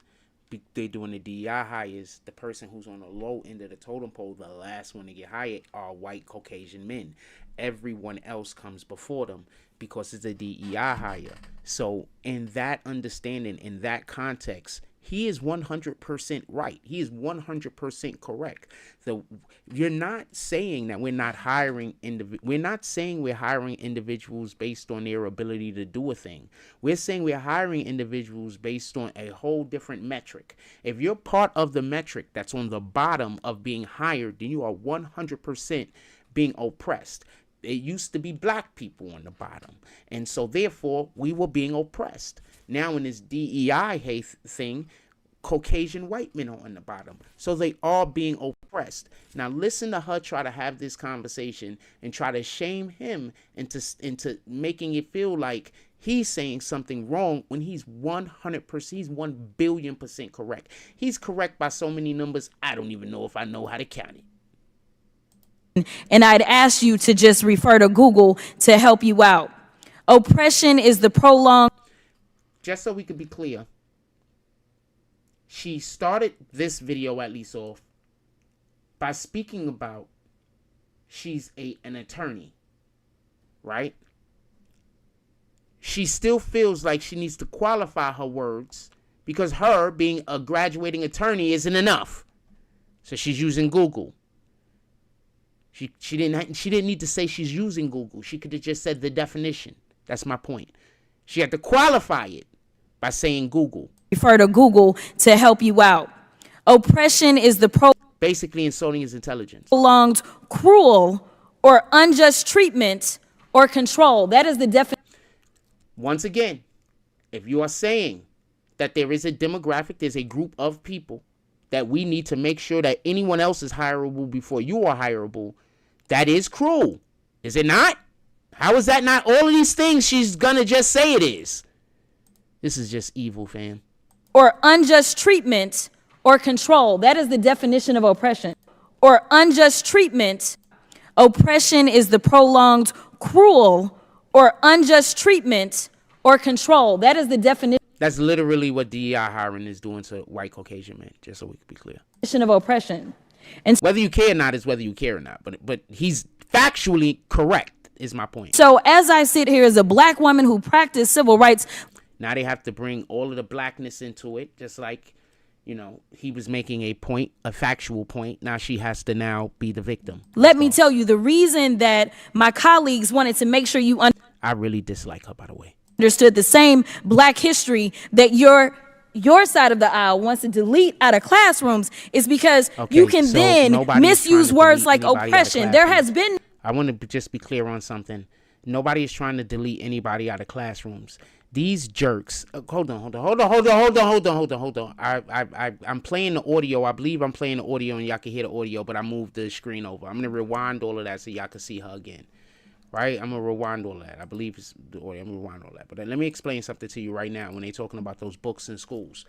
they're doing the DEI hires. The person who's on the low end of the totem pole, the last one to get hired, are white Caucasian men. Everyone else comes before them because it's a DEI hire. So in that understanding, in that context, he is 100% right. He is 100% correct. So you're not saying that we're not hiring we're not saying we're hiring individuals based on their ability to do a thing. We're saying we're hiring individuals based on a whole different metric. If you're part of the metric that's on the bottom of being hired, then you are 100% being oppressed. It used to be black people on the bottom. And so therefore we were being oppressed. Now in this DEI thing, Caucasian white men are on the bottom. So they are being oppressed. Now listen to her try to have this conversation and try to shame him into making it feel like he's saying something wrong when he's 100%, he's 1 billion% correct. He's correct by so many numbers, I don't even know if I know how to count it. And I'd ask you to just refer to Google to help you out. Oppression is the prolonged. Just so we could be clear, she started this video at least off by speaking about she's an attorney, right? She still feels like she needs to qualify her words because her being a graduating attorney isn't enough. So she's using Google. She didn't need to say she's using Google. She could have just said the definition. That's my point. She had to qualify it by saying Google. Refer to Google to help you out. Oppression is the basically insulting his intelligence. Prolonged, cruel, or unjust treatment or control. That is the definition. Once again, if you are saying that there is a demographic, there's a group of people that we need to make sure that anyone else is hireable before you are hireable, that is cruel. Is it not? How is that not all of these things she's gonna just say it is? This is just evil, fam. Or unjust treatment or control. That is the definition of oppression. Or unjust treatment. Oppression is the prolonged, cruel, or unjust treatment or control. That is the definition. That's literally what DEI hiring is doing to white Caucasian men, just so we can be clear. Of oppression. And whether you care or not is whether you care or not. But he's factually correct, is my point. So as I sit here as a black woman who practiced civil rights. Now they have to bring all of the blackness into it, just like, you know, he was making a point, a factual point. Now she has to now be the victim. Let me tell you, the reason that my colleagues wanted to make sure you I really dislike her, by the way. Understood the same black history that your side of the aisle wants to delete out of classrooms is because you can then misuse words like oppression. There has been. I want to just be clear on something. Nobody is trying to delete anybody out of classrooms. These jerks. Hold on. I'm playing the audio. I believe I'm playing the audio and y'all can hear the audio, but I moved the screen over. I'm gonna rewind all of that so y'all can see her again. Right? I'm gonna rewind all that. I believe it's the audio. I'm gonna rewind all that. But let me explain something to you right now when they're talking about those books in schools.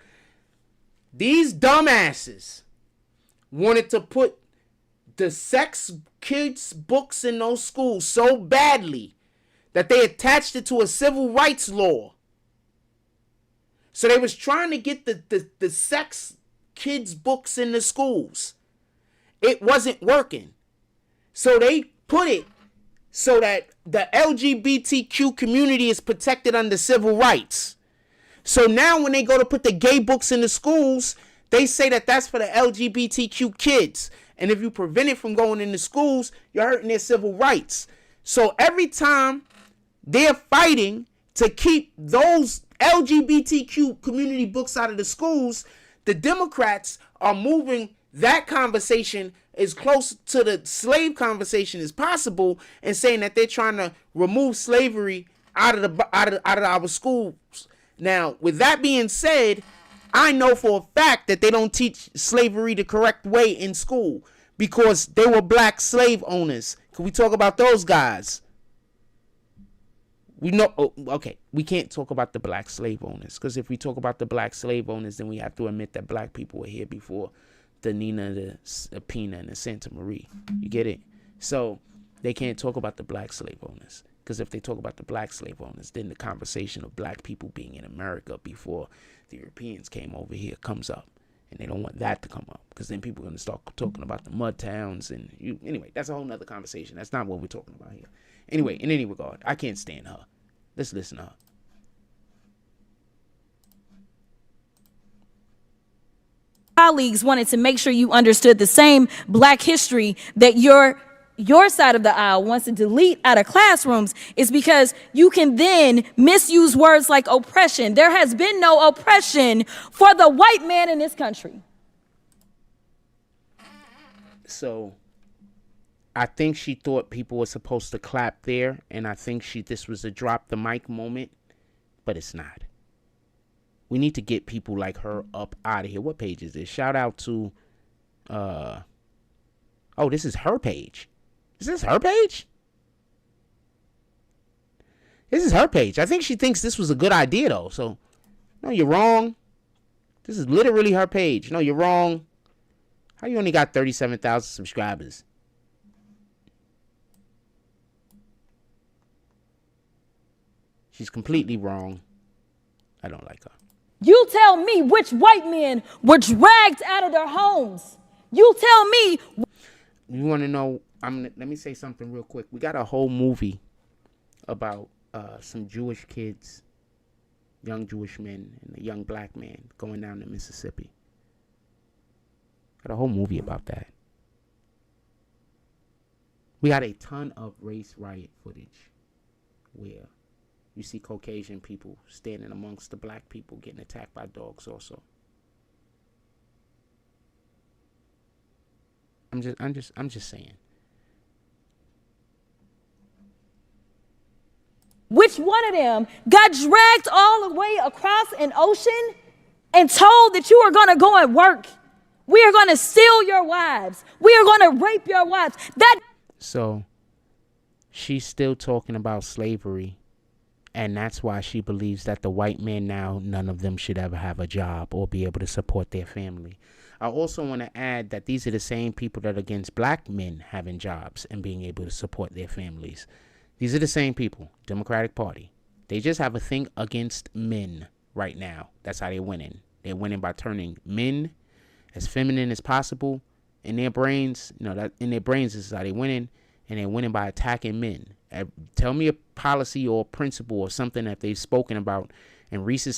These dumbasses wanted to put the sex kids books in those schools so badly that they attached it to a civil rights law. So they was trying to get the sex kids books in the schools. It wasn't working. So they put it so that the LGBTQ community is protected under civil rights. So now when they go to put the gay books in the schools, they say that that's for the LGBTQ kids. And if you prevent it from going into schools, you're hurting their civil rights. So every time they're fighting to keep those LGBTQ community books out of the schools, the Democrats are moving that conversation as close to the slave conversation as possible and saying that they're trying to remove slavery out of our schools. Now, with that being said, I know for a fact that they don't teach slavery the correct way in school because they were black slave owners. Can we talk about those guys? We know, okay, we can't talk about the black slave owners because if we talk about the black slave owners, then we have to admit that black people were here before the Nina, the Pina, and the Santa Maria. You get it? So they can't talk about the black slave owners because if they talk about the black slave owners, then the conversation of black people being in America before the Europeans came over here comes up. And they don't want that to come up because then people are going to start talking about the mud towns. And anyway, that's a whole nother conversation. That's not what we're talking about here. Anyway, in any regard, I can't stand her. Let's listen to her. Colleagues wanted to make sure you understood the same black history that your side of the aisle wants to delete out of classrooms is because you can then misuse words like oppression. There has been no oppression for the white man in this country. So I think she thought people were supposed to clap there, and I think this was a drop the mic moment, but it's not. We need to get people like her up out of here. What page is this? Shout out to oh, this is her page. Is this her page? This is her page. I think she thinks this was a good idea, though. So, no, you're wrong. This is literally her page. No, you're wrong. How you only got 37,000 subscribers? She's completely wrong. I don't like her. You tell me which white men were dragged out of their homes. You tell me. You want to know? Let me say something real quick. We got a whole movie about some Jewish kids, young Jewish men, and a young black man going down to Mississippi. Got a whole movie about that. We got a ton of race riot footage where you see Caucasian people standing amongst the black people getting attacked by dogs also. I'm just saying. Which one of them got dragged all the way across an ocean and told that you are going to go and work? We are going to steal your wives. We are going to rape your wives. So she's still talking about slavery. And that's why she believes that the white men now, none of them should ever have a job or be able to support their family. I also want to add that these are the same people that are against black men having jobs and being able to support their families. These are the same people, Democratic Party. They just have a thing against men right now. That's how they're winning. They're winning by turning men as feminine as possible in their brains. That in their brains is how they're winning. And they're winning by attacking men. Tell me a policy or a principle or something that they've spoken about in recent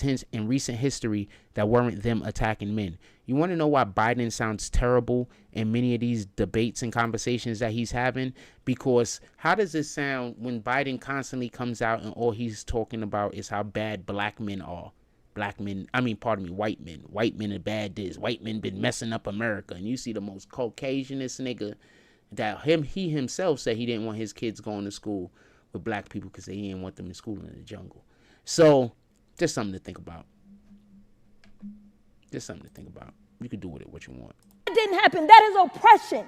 history that weren't them attacking men. You want to know why Biden sounds terrible in many of these debates and conversations that he's having? Because how does it sound when Biden constantly comes out and all he's talking about is how bad black men are? White men. White men are bad this. White men been messing up America. And you see the most Caucasianist nigga that he himself said he didn't want his kids going to school with black people because he didn't want them in school in the jungle. So Just something to think about. Just something to think about. You can do with it what you want. That didn't happen. That is oppression.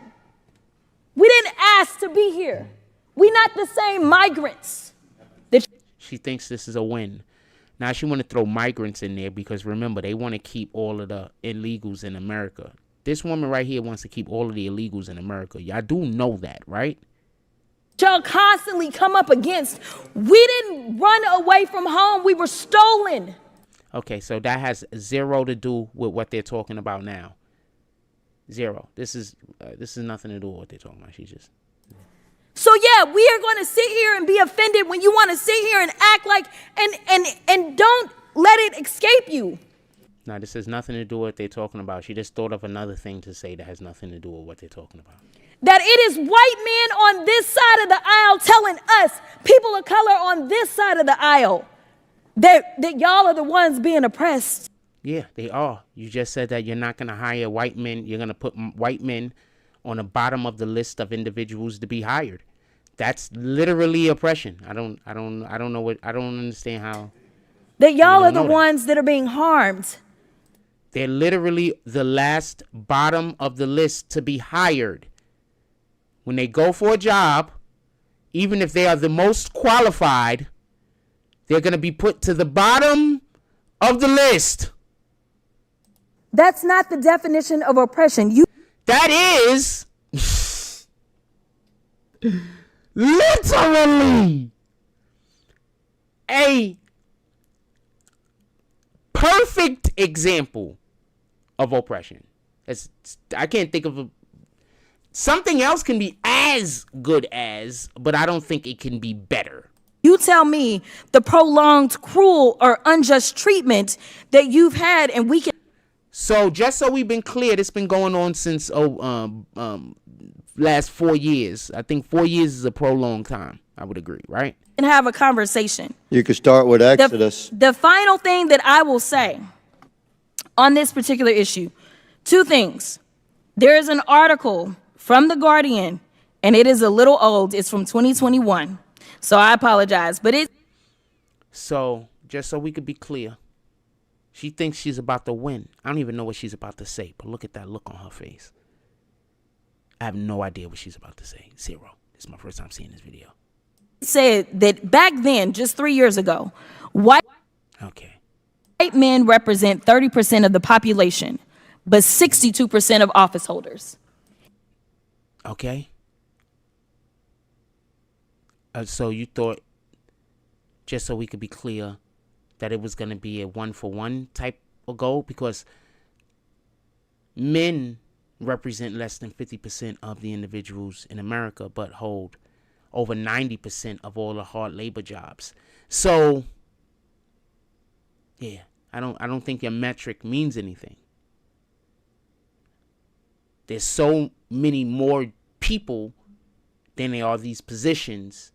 We didn't ask to be here. We not the same migrants. She thinks this is a win. Now she want to throw migrants in there because remember, they want to keep all of the illegals in America. This woman right here wants to keep all of the illegals in America. Y'all do know that, right? Y'all constantly come up against. We didn't run away from home. We were stolen. Okay, so that has zero to do with what they're talking about now. Zero. This is nothing to do with what they're talking about. She just. So yeah, we are going to sit here and be offended when you want to sit here and act like and don't let it escape you. No, this has nothing to do with what they're talking about. She just thought of another thing to say that has nothing to do with what they're talking about. That it is white men on this side of the aisle telling us, people of color on this side of the aisle, that y'all are the ones being oppressed. Yeah, they are. You just said that you're not going to hire white men. You're going to put white men on the bottom of the list of individuals to be hired. That's literally oppression. I don't understand how. That y'all are the ones that are being harmed. They're literally the last bottom of the list to be hired. When they go for a job, even if they are the most qualified, they're going to be put to the bottom of the list. That's not the definition of oppression. That is literally a perfect example of oppression. I can't think of something else can be as good as, but I don't think it can be better. You tell me the prolonged, cruel, or unjust treatment that you've had, and we can. So just so we've been clear, this been going on since last 4 years. I think 4 years is a prolonged time. I would agree, right? And have a conversation. You could start with Exodus. The final thing that I will say on this particular issue, two things. There is an article from The Guardian, and it is a little old. It's from 2021. So I apologize, but So just so we could be clear, she thinks she's about to win. I don't even know what she's about to say, but look at that look on her face. I have no idea what she's about to say. Zero. This is my first time seeing this video. Said that back then, just 3 years ago, white men represent 30% of the population, but 62% of office holders. Okay. So you thought, just so we could be clear, that it was going to be a 1-for-1 type of goal? Because men represent less than 50% of the individuals in America, but hold over 90% of all the hard labor jobs. So, yeah, I don't think your metric means anything. There's so many more people than there are these positions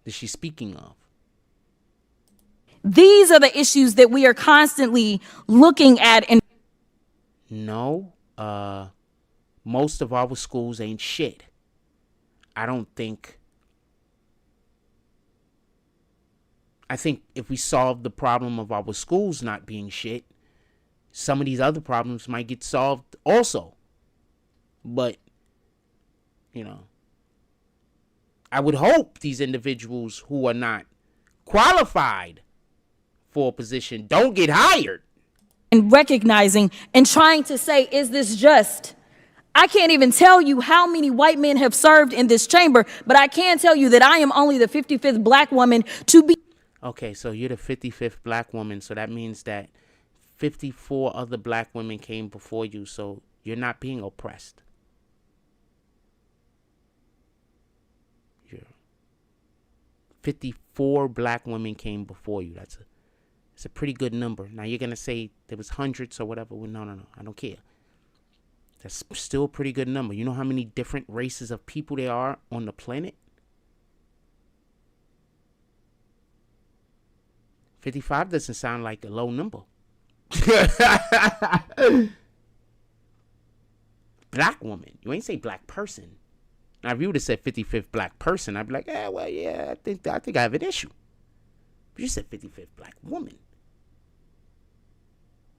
that she's speaking of. These are the issues that we are constantly looking at. And no, most of our schools ain't shit. I think if we solve the problem of our schools not being shit, some of these other problems might get solved also. But, I would hope these individuals who are not qualified for a position don't get hired. And recognizing and trying to say, is this just? I can't even tell you how many white men have served in this chamber, but I can tell you that I am only the 55th black woman to be. Okay, so you're the 55th black woman, so that means that 54 other black women came before you, so you're not being oppressed. 54 black women came before you. It's a pretty good number. Now you're gonna say there was hundreds or whatever. Well, no. I don't care. That's still a pretty good number. You know how many different races of people there are on the planet? 55 doesn't sound like a low number. Black woman. You ain't say black person. Now, if you would have said 55th black person, I'd be like, well, yeah, I think I have an issue. But you said 55th black woman.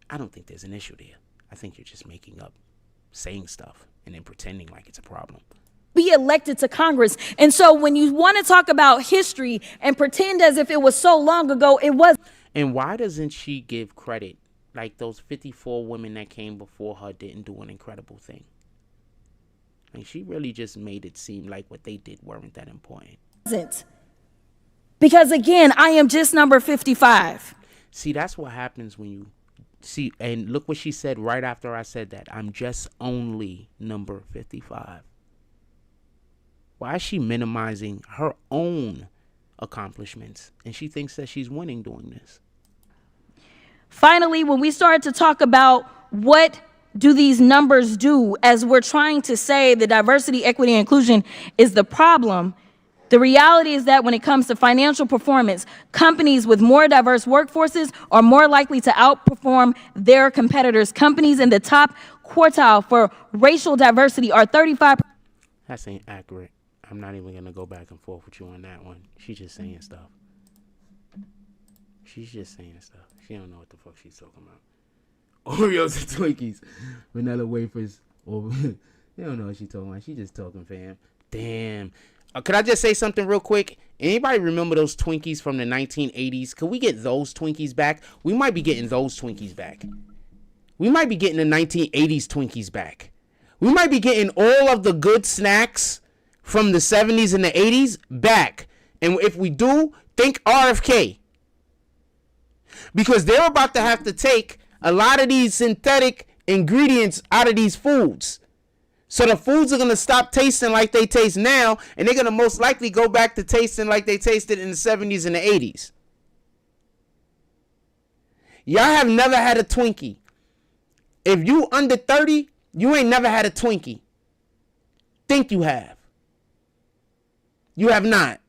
I don't think there's an issue there. I think you're just making up, saying stuff, and then pretending like it's a problem. Be elected to Congress. And so when you want to talk about history and pretend as if it was so long ago, it was. And why doesn't she give credit? Like those 54 women that came before her didn't do an incredible thing. Like she really just made it seem like what they did weren't that important. Because again, I am just number 55. See, that's what happens when you see, and look what she said right after I said that. I'm just only number 55. Why is she minimizing her own accomplishments? And she thinks that she's winning doing this. Finally, when we start to talk about what do these numbers do, as we're trying to say the diversity, equity, and inclusion is the problem, the reality is that when it comes to financial performance, companies with more diverse workforces are more likely to outperform their competitors. Companies in the top quartile for racial diversity are 35%. That ain't accurate. I'm not even going to go back and forth with you on that one. She's just saying stuff. She's just saying stuff. She don't know what the fuck she's talking about. Oreos and Twinkies. Vanilla wafers. Or you don't know what she's talking about. She just talking, fam. Damn. Could I just say something real quick? Anybody remember those Twinkies from the 1980s? Could we get those Twinkies back? We might be getting those Twinkies back. We might be getting the 1980s Twinkies back. We might be getting all of the good snacks from the 70s and the 80s back. And if we do, think RFK. Because they're about to have to take a lot of these synthetic ingredients out of these foods. So the foods are going to stop tasting like they taste now, and they're going to most likely go back to tasting like they tasted in the 70s and the 80s. Y'all have never had a Twinkie. If you under 30, you ain't never had a Twinkie. Think you have. You have not.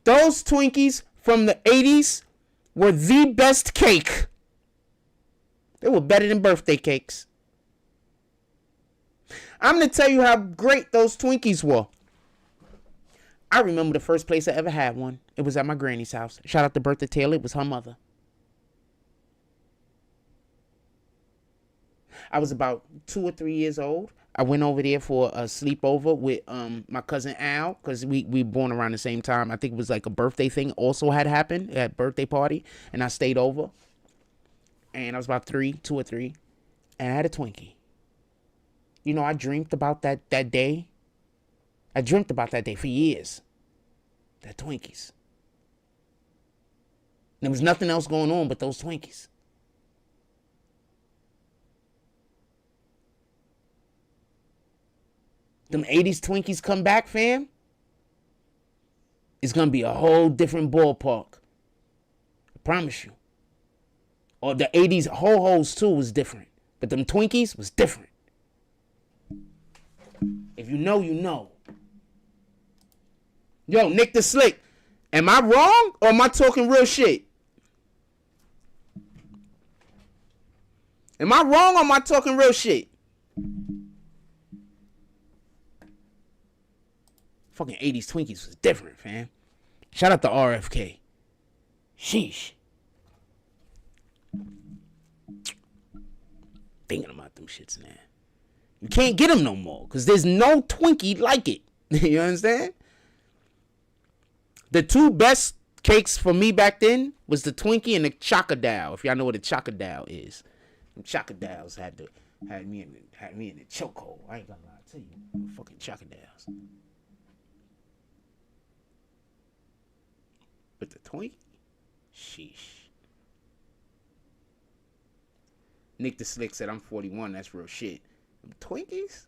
Those Twinkies from the 80s were the best cake. They were better than birthday cakes. I'm going to tell you how great those Twinkies were. I remember the first place I ever had one. It was at my granny's house. Shout out to Bertha Taylor. It was her mother. I was about 2 or 3 years old. I went over there for a sleepover with my cousin Al, because we were born around the same time. I think it was like a birthday thing also had happened at a birthday party, and I stayed over. And I was about 2 or 3, and I had a Twinkie. You know, I dreamed about that day. I dreamt about that day for years. That Twinkies. There was nothing else going on but those Twinkies. Them 80s Twinkies come back, fam. It's going to be a whole different ballpark. I promise you. Or the 80s ho-hos too was different. But them Twinkies was different. If you know, you know. Yo, Nick the Slick. Am I wrong or am I talking real shit? Am I wrong or am I talking real shit? Fucking 80s Twinkies was different, fam. Shout out to RFK. Sheesh. Thinking about them shits now. You can't get them no more because there's no Twinkie like it. You understand? The two best cakes for me back then was the Twinkie and the Chocodile. If y'all know what a Chocodile is, the Chocodiles had me in the chokehold. I ain't gonna lie to you, fucking Chocodiles. But the Twinkie, sheesh. Nick the Slick said I'm 41. That's real shit. Twinkies?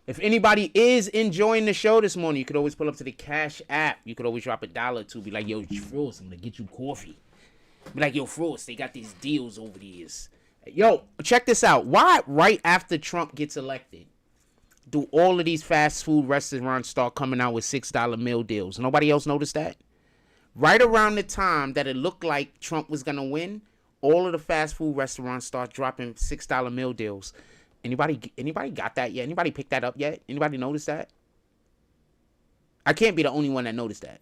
If anybody is enjoying the show this morning, you could always pull up to the Cash app. You could always drop $1 or $2. Be like, yo, Frost, I'm gonna get you coffee. Be like, yo, Frost, they got these deals over these. Yo, check this out. Why right after Trump gets elected do all of these fast food restaurants start coming out with $6 meal deals? Nobody else noticed that? Right around the time that it looked like Trump was going to win, all of the fast food restaurants start dropping $6 meal deals. Anybody got that yet? Anybody picked that up yet? Anybody notice that? I can't be the only one that noticed that.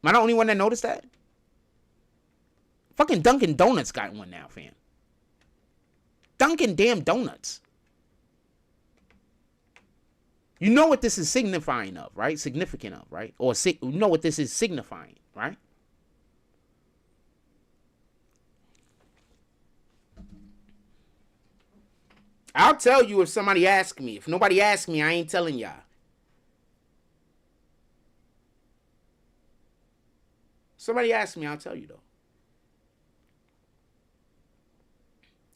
Am I the only one that noticed that? Fucking Dunkin' Donuts got one now, fam. Dunkin' damn Donuts. You know what this is signifying of, right? Significant of, right? Or you know what this is signifying, right? I'll tell you if somebody asks me. If nobody asks me, I ain't telling y'all. Somebody asks me, I'll tell you though.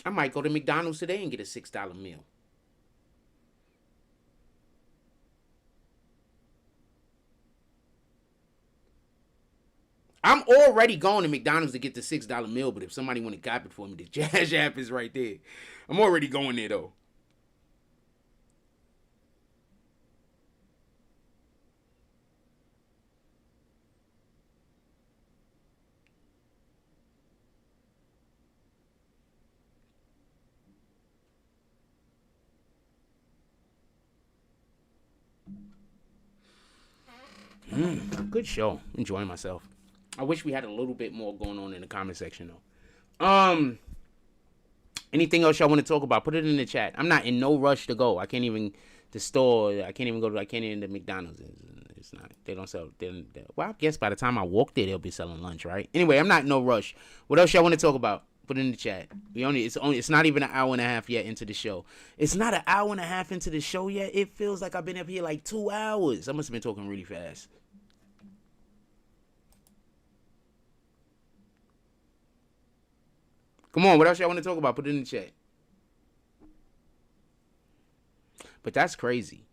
I might go to McDonald's today and get a $6 meal. I'm already going to McDonald's to get the $6 meal, but if somebody want to cop it for me, the Cash App is right there. I'm already going there though. Good show. Enjoying myself. I wish we had a little bit more going on in the comment section though. Anything else y'all want to talk about? Put it in the chat. I'm not in no rush to go. I can't even the store. I can't even go to. I can't even the McDonald's. It's not. They don't sell. Well, I guess by the time I walk there, they'll be selling lunch, right? Anyway, I'm not in no rush. What else y'all want to talk about? Put it in the chat. It's not even an hour and a half yet into the show. It's not an hour and a half into the show yet. It feels like I've been up here like 2 hours. I must have been talking really fast. Come on, what else y'all want to talk about? Put it in the chat. But that's crazy.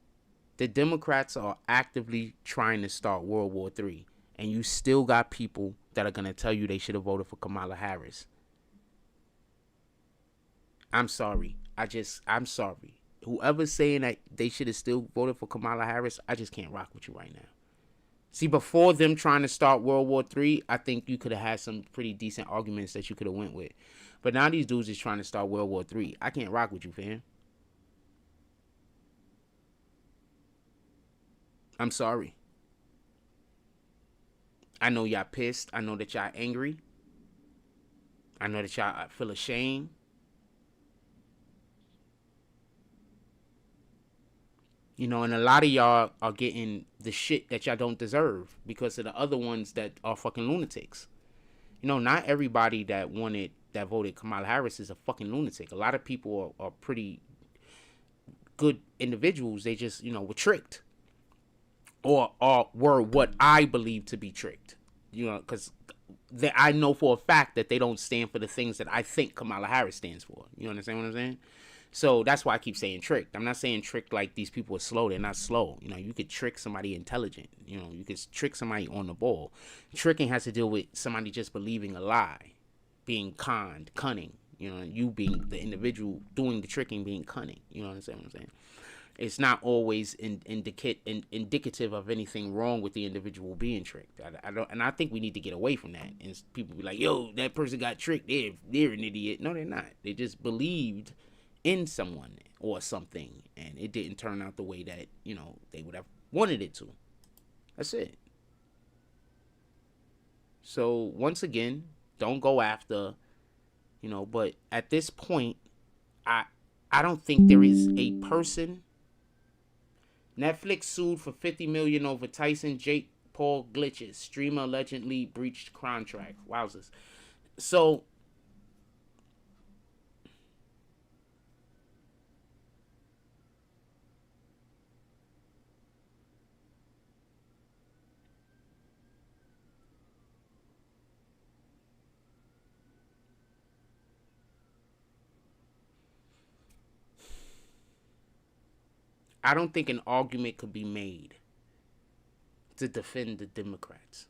The Democrats are actively trying to start World War III, and you still got people that are going to tell you they should have voted for Kamala Harris. I'm sorry. I'm sorry. Whoever's saying that they should have still voted for Kamala Harris, I just can't rock with you right now. See, before them trying to start World War III, I think you could have had some pretty decent arguments that you could have went with. But now these dudes is trying to start World War III. I can't rock with you, fam. I'm sorry. I know y'all pissed. I know that y'all angry. I know that y'all feel ashamed. You know, and a lot of y'all are getting the shit that y'all don't deserve because of the other ones that are fucking lunatics. You know, not everybody that voted Kamala Harris is a fucking lunatic. A lot of people are pretty good individuals. They just, were tricked. Or were what I believe to be tricked. Because I know for a fact that they don't stand for the things that I think Kamala Harris stands for. You understand what I'm saying? So that's why I keep saying tricked. I'm not saying tricked like these people are slow. They're not slow. You could trick somebody intelligent. You could trick somebody on the ball. Tricking has to deal with somebody just believing a lie, being cunning. You being the individual doing the tricking, being cunning. You understand what I'm saying? It's not always indicative of anything wrong with the individual being tricked. I think we need to get away from that. And people be like, "Yo, that person got tricked. They're an idiot." No, they're not. They just believed in someone or something, and it didn't turn out the way that they would have wanted it to. That's it. So once again, don't go after, but at this point, I don't think there is a person. Netflix sued for $50 million over Tyson Jake Paul glitches. Streamer allegedly breached contract. Wowzers. So I don't think an argument could be made to defend the Democrats.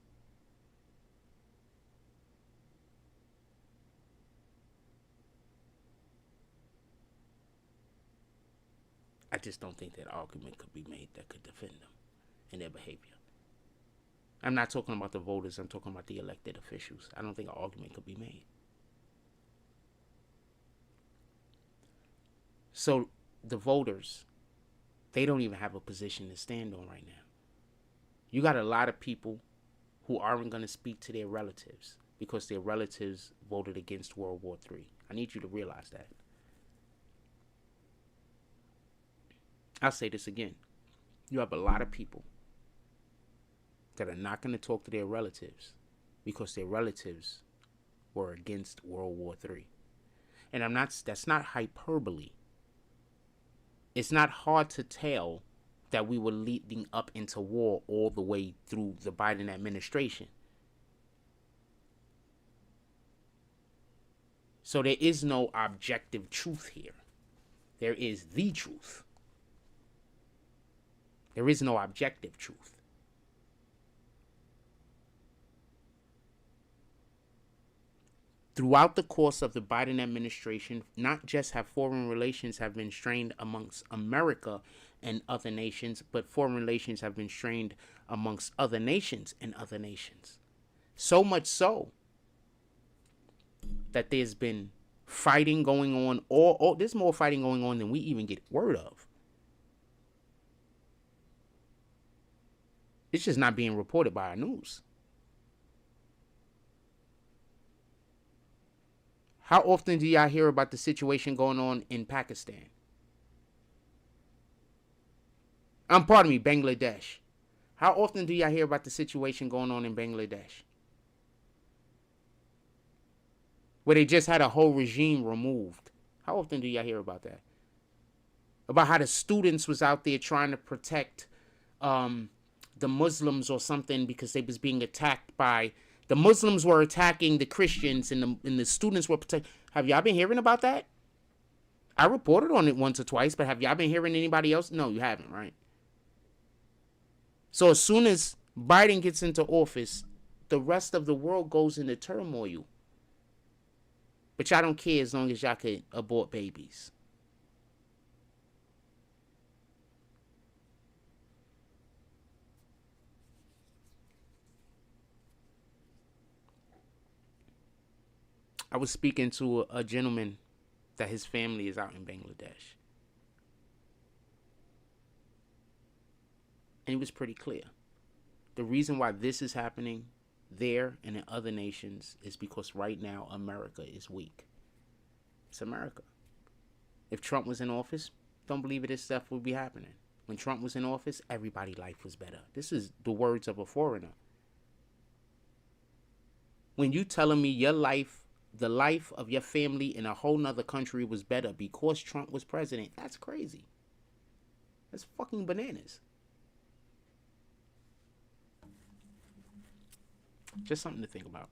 I just don't think that argument could be made that could defend them and their behavior. I'm not talking about the voters. I'm talking about the elected officials. I don't think an argument could be made. So the voters, they don't even have a position to stand on right now. You got a lot of people who aren't going to speak to their relatives because their relatives voted against World War III. I need you to realize that. I'll say this again. You have a lot of people that are not going to talk to their relatives because their relatives were against World War III. And that's not hyperbole. It's not hard to tell that we were leading up into war all the way through the Biden administration. So there is no objective truth here. There is the truth. There is no objective truth. Throughout the course of the Biden administration, not just have foreign relations have been strained amongst America and other nations, but foreign relations have been strained amongst other nations and other nations. So much so that there's been fighting going on, or there's more fighting going on than we even get word of. It's just not being reported by our news. How often do y'all hear about the situation going on in Pakistan? Pardon me, Bangladesh. How often do y'all hear about the situation going on in Bangladesh? Where they just had a whole regime removed. How often do y'all hear about that? About how the students was out there trying to protect the Muslims or something because they was being attacked by... The Muslims were attacking the Christians and the students were protected. Have y'all been hearing about that? I reported on it once or twice, but have y'all been hearing anybody else? No, you haven't, right? So as soon as Biden gets into office, the rest of the world goes into turmoil. But y'all don't care as long as y'all can abort babies. I was speaking to a gentleman that his family is out in Bangladesh. And he was pretty clear. The reason why this is happening there and in other nations is because right now America is weak. It's America. If Trump was in office, don't believe it, this stuff would be happening. When Trump was in office, everybody's life was better. This is the words of a foreigner. When you telling me your life, the life of your family in a whole nother country was better because Trump was president, that's crazy. That's fucking bananas. Just something to think about.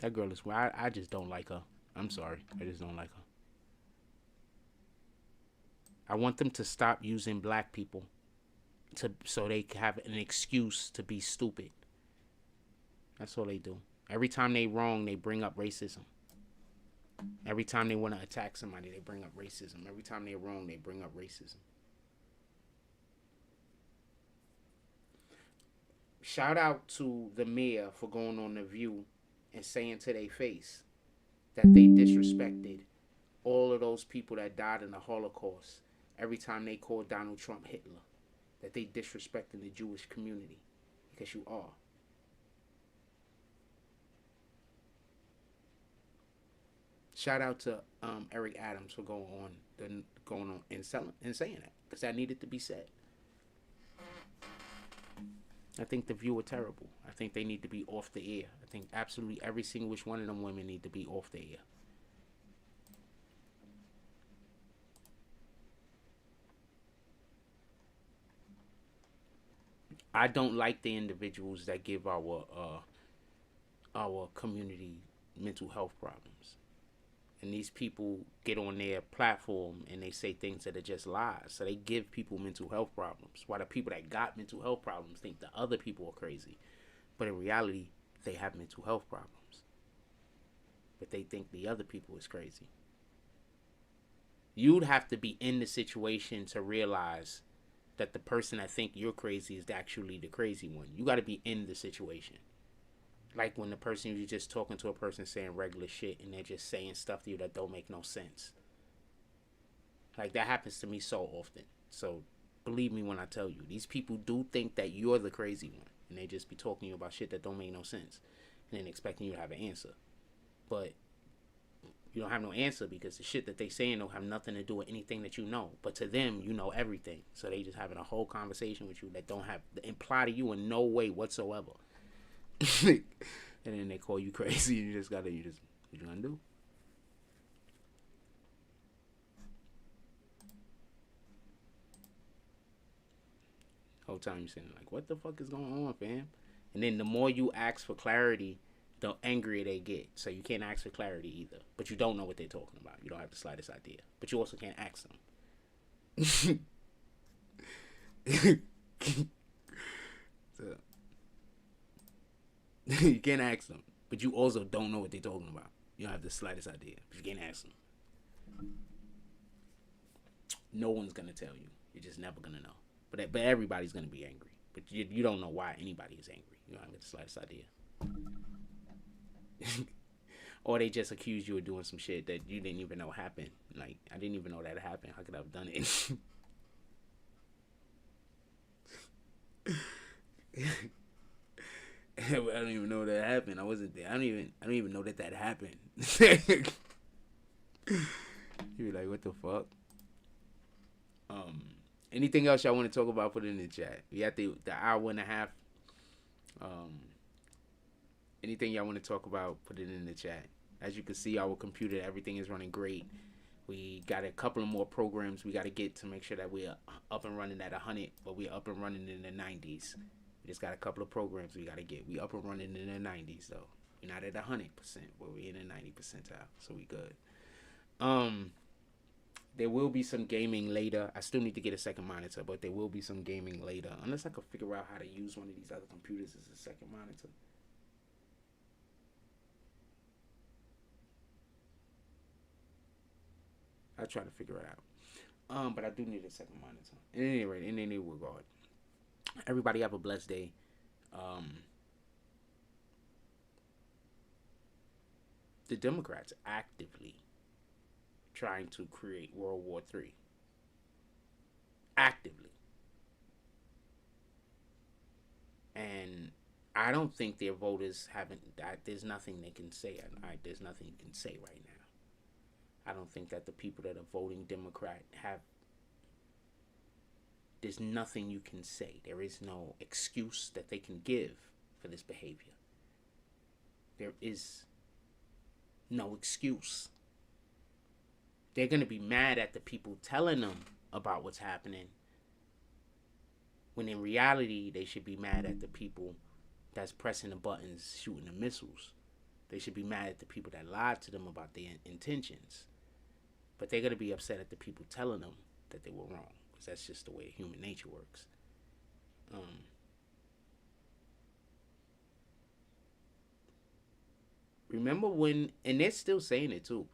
That girl is... I just don't like her. I'm sorry. I just don't like her. I want them to stop using black people so they have an excuse to be stupid. That's all they do. Every time they wrong, they bring up racism. Every time they want to attack somebody, they bring up racism. Every time they're wrong, they bring up racism. Shout out to the mayor for going on The View and saying to their face that they disrespected all of those people that died in the Holocaust every time they called Donald Trump Hitler. That they disrespecting the Jewish community. Because you are. Shout out to Eric Adams for going on and saying that, because that needed to be said. I think The View are terrible. I think they need to be off the air. I think absolutely every single which one of them women need to be off the air. I don't like the individuals that give our community mental health problems. And these people get on their platform and they say things that are just lies. So they give people mental health problems. While the people that got mental health problems think the other people are crazy. But in reality, they have mental health problems. But they think the other people is crazy. You'd have to be in the situation to realize that the person that think you're crazy is actually the crazy one. You got to be in the situation. Like when the person you're just talking to a person saying regular shit and they're just saying stuff to you that don't make no sense. Like that happens to me so often. So believe me when I tell you, these people do think that you're the crazy one, and they just be talking to you about shit that don't make no sense, and then expecting you to have an answer. But you don't have no answer because the shit that they saying don't have nothing to do with anything that you know. But to them, you know everything. So they just having a whole conversation with you that don't have imply to you in no way whatsoever. And then they call you crazy, and what you gonna do? Whole time you saying like, what the fuck is going on, fam? And then the more you ask for clarity, the angrier they get. So you can't ask for clarity either. But you don't know what they're talking about. You don't have the slightest idea. But you also can't ask them. So, you can't ask them. But you also don't know what they're talking about. You don't have the slightest idea. But you can't ask them. No one's going to tell you. You're just never going to know. But everybody's going to be angry. But you don't know why anybody is angry. You don't have the slightest idea. Or they just accuse you of doing some shit that you didn't even know happened. Like, I didn't even know that happened. How could I have done it? I don't even know that happened. I wasn't there. I don't even know that happened. You be like, what the fuck? Anything else y'all want to talk about? Put it in the chat. We at the hour and a half. Anything y'all want to talk about? Put it in the chat. As you can see, our computer, everything is running great. We got a couple of more programs we got to get to make sure that we're up and running at 100, but we're up and running in the 90s. We just got a couple of programs we got to get. We up and running in the 90s, though. We're not at 100%, but we're in the 90 percentile, so we good. There will be some gaming later. I still need to get a second monitor, but there will be some gaming later. Unless I can figure out how to use one of these other computers as a second monitor. I'll try to figure it out. But I do need a second monitor. At any rate, in any regard, everybody have a blessed day. The Democrats actively trying to create World War III. Actively. And I don't think their voters haven't. There's nothing they can say. There's nothing you can say right now. I don't think that the people that are voting Democrat have. There's nothing you can say. There is no excuse that they can give for this behavior. There is no excuse. They're going to be mad at the people telling them about what's happening, when in reality, they should be mad at the people that's pressing the buttons, shooting the missiles. They should be mad at the people that lied to them about their intentions. But they're going to be upset at the people telling them that they were wrong, because that's just the way human nature works. Remember when, and they're still saying it too,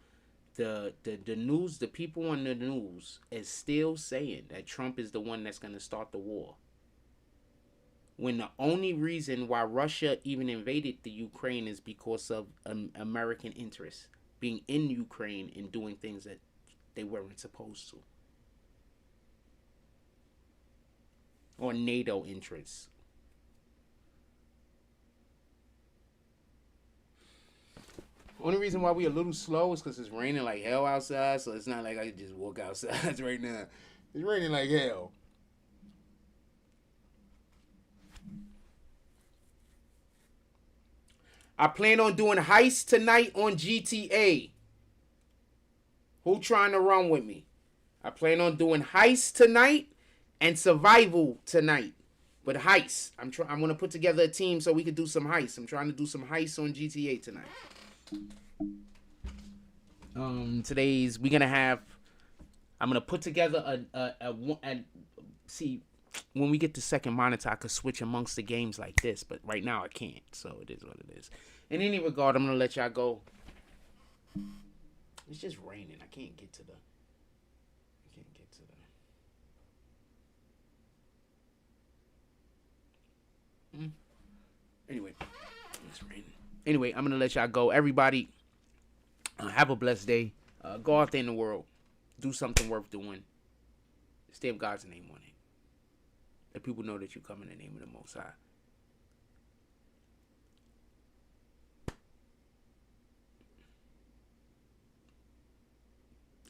the news, the people on the news is still saying that Trump is the one that's going to start the war. When the only reason why Russia even invaded the Ukraine is because of American interests being in Ukraine and doing things that they weren't supposed to. Or NATO interests. Only reason why we a little slow is because it's raining like hell outside, so it's not like I can just walk outside right now. It's raining like hell. I plan on doing heists tonight on GTA. Who trying to run with me? I plan on doing heists tonight and survival tonight. But heists, I'm going to put together a team so we can do some heists. I'm trying to do some heists on GTA tonight. We're gonna have. I'm gonna put together see, when we get the second monitor, I could switch amongst the games like this, but right now I can't. So it is what it is. In any regard, I'm gonna let y'all go. It's just raining. I can't get to the. Anyway, it's raining. Anyway, I'm gonna let y'all go. Everybody, have a blessed day. Go out there in the world, do something worth doing. Stamp God's name on it. Let people know that you come in the name of the Most High.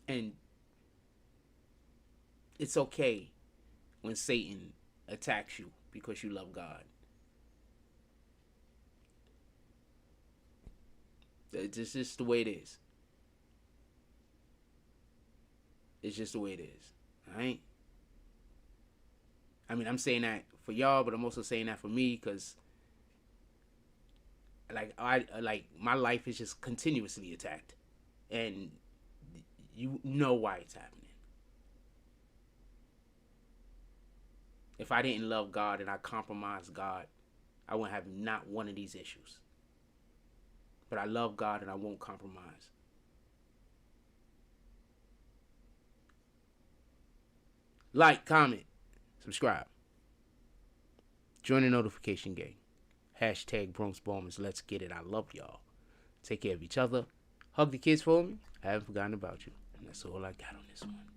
And it's okay when Satan attacks you because you love God. It's just the way it is. It's just the way it is. Alright? I mean, I'm saying that for y'all, but I'm also saying that for me because my life is just continuously attacked. And you know why it's happening. If I didn't love God and I compromised God, I wouldn't have not one of these issues. But I love God and I won't compromise. Like, comment, subscribe. Join the notification gang. Hashtag Bronx Bombers. Let's get it. I love y'all. Take care of each other. Hug the kids for me. I haven't forgotten about you. And that's all I got on this one.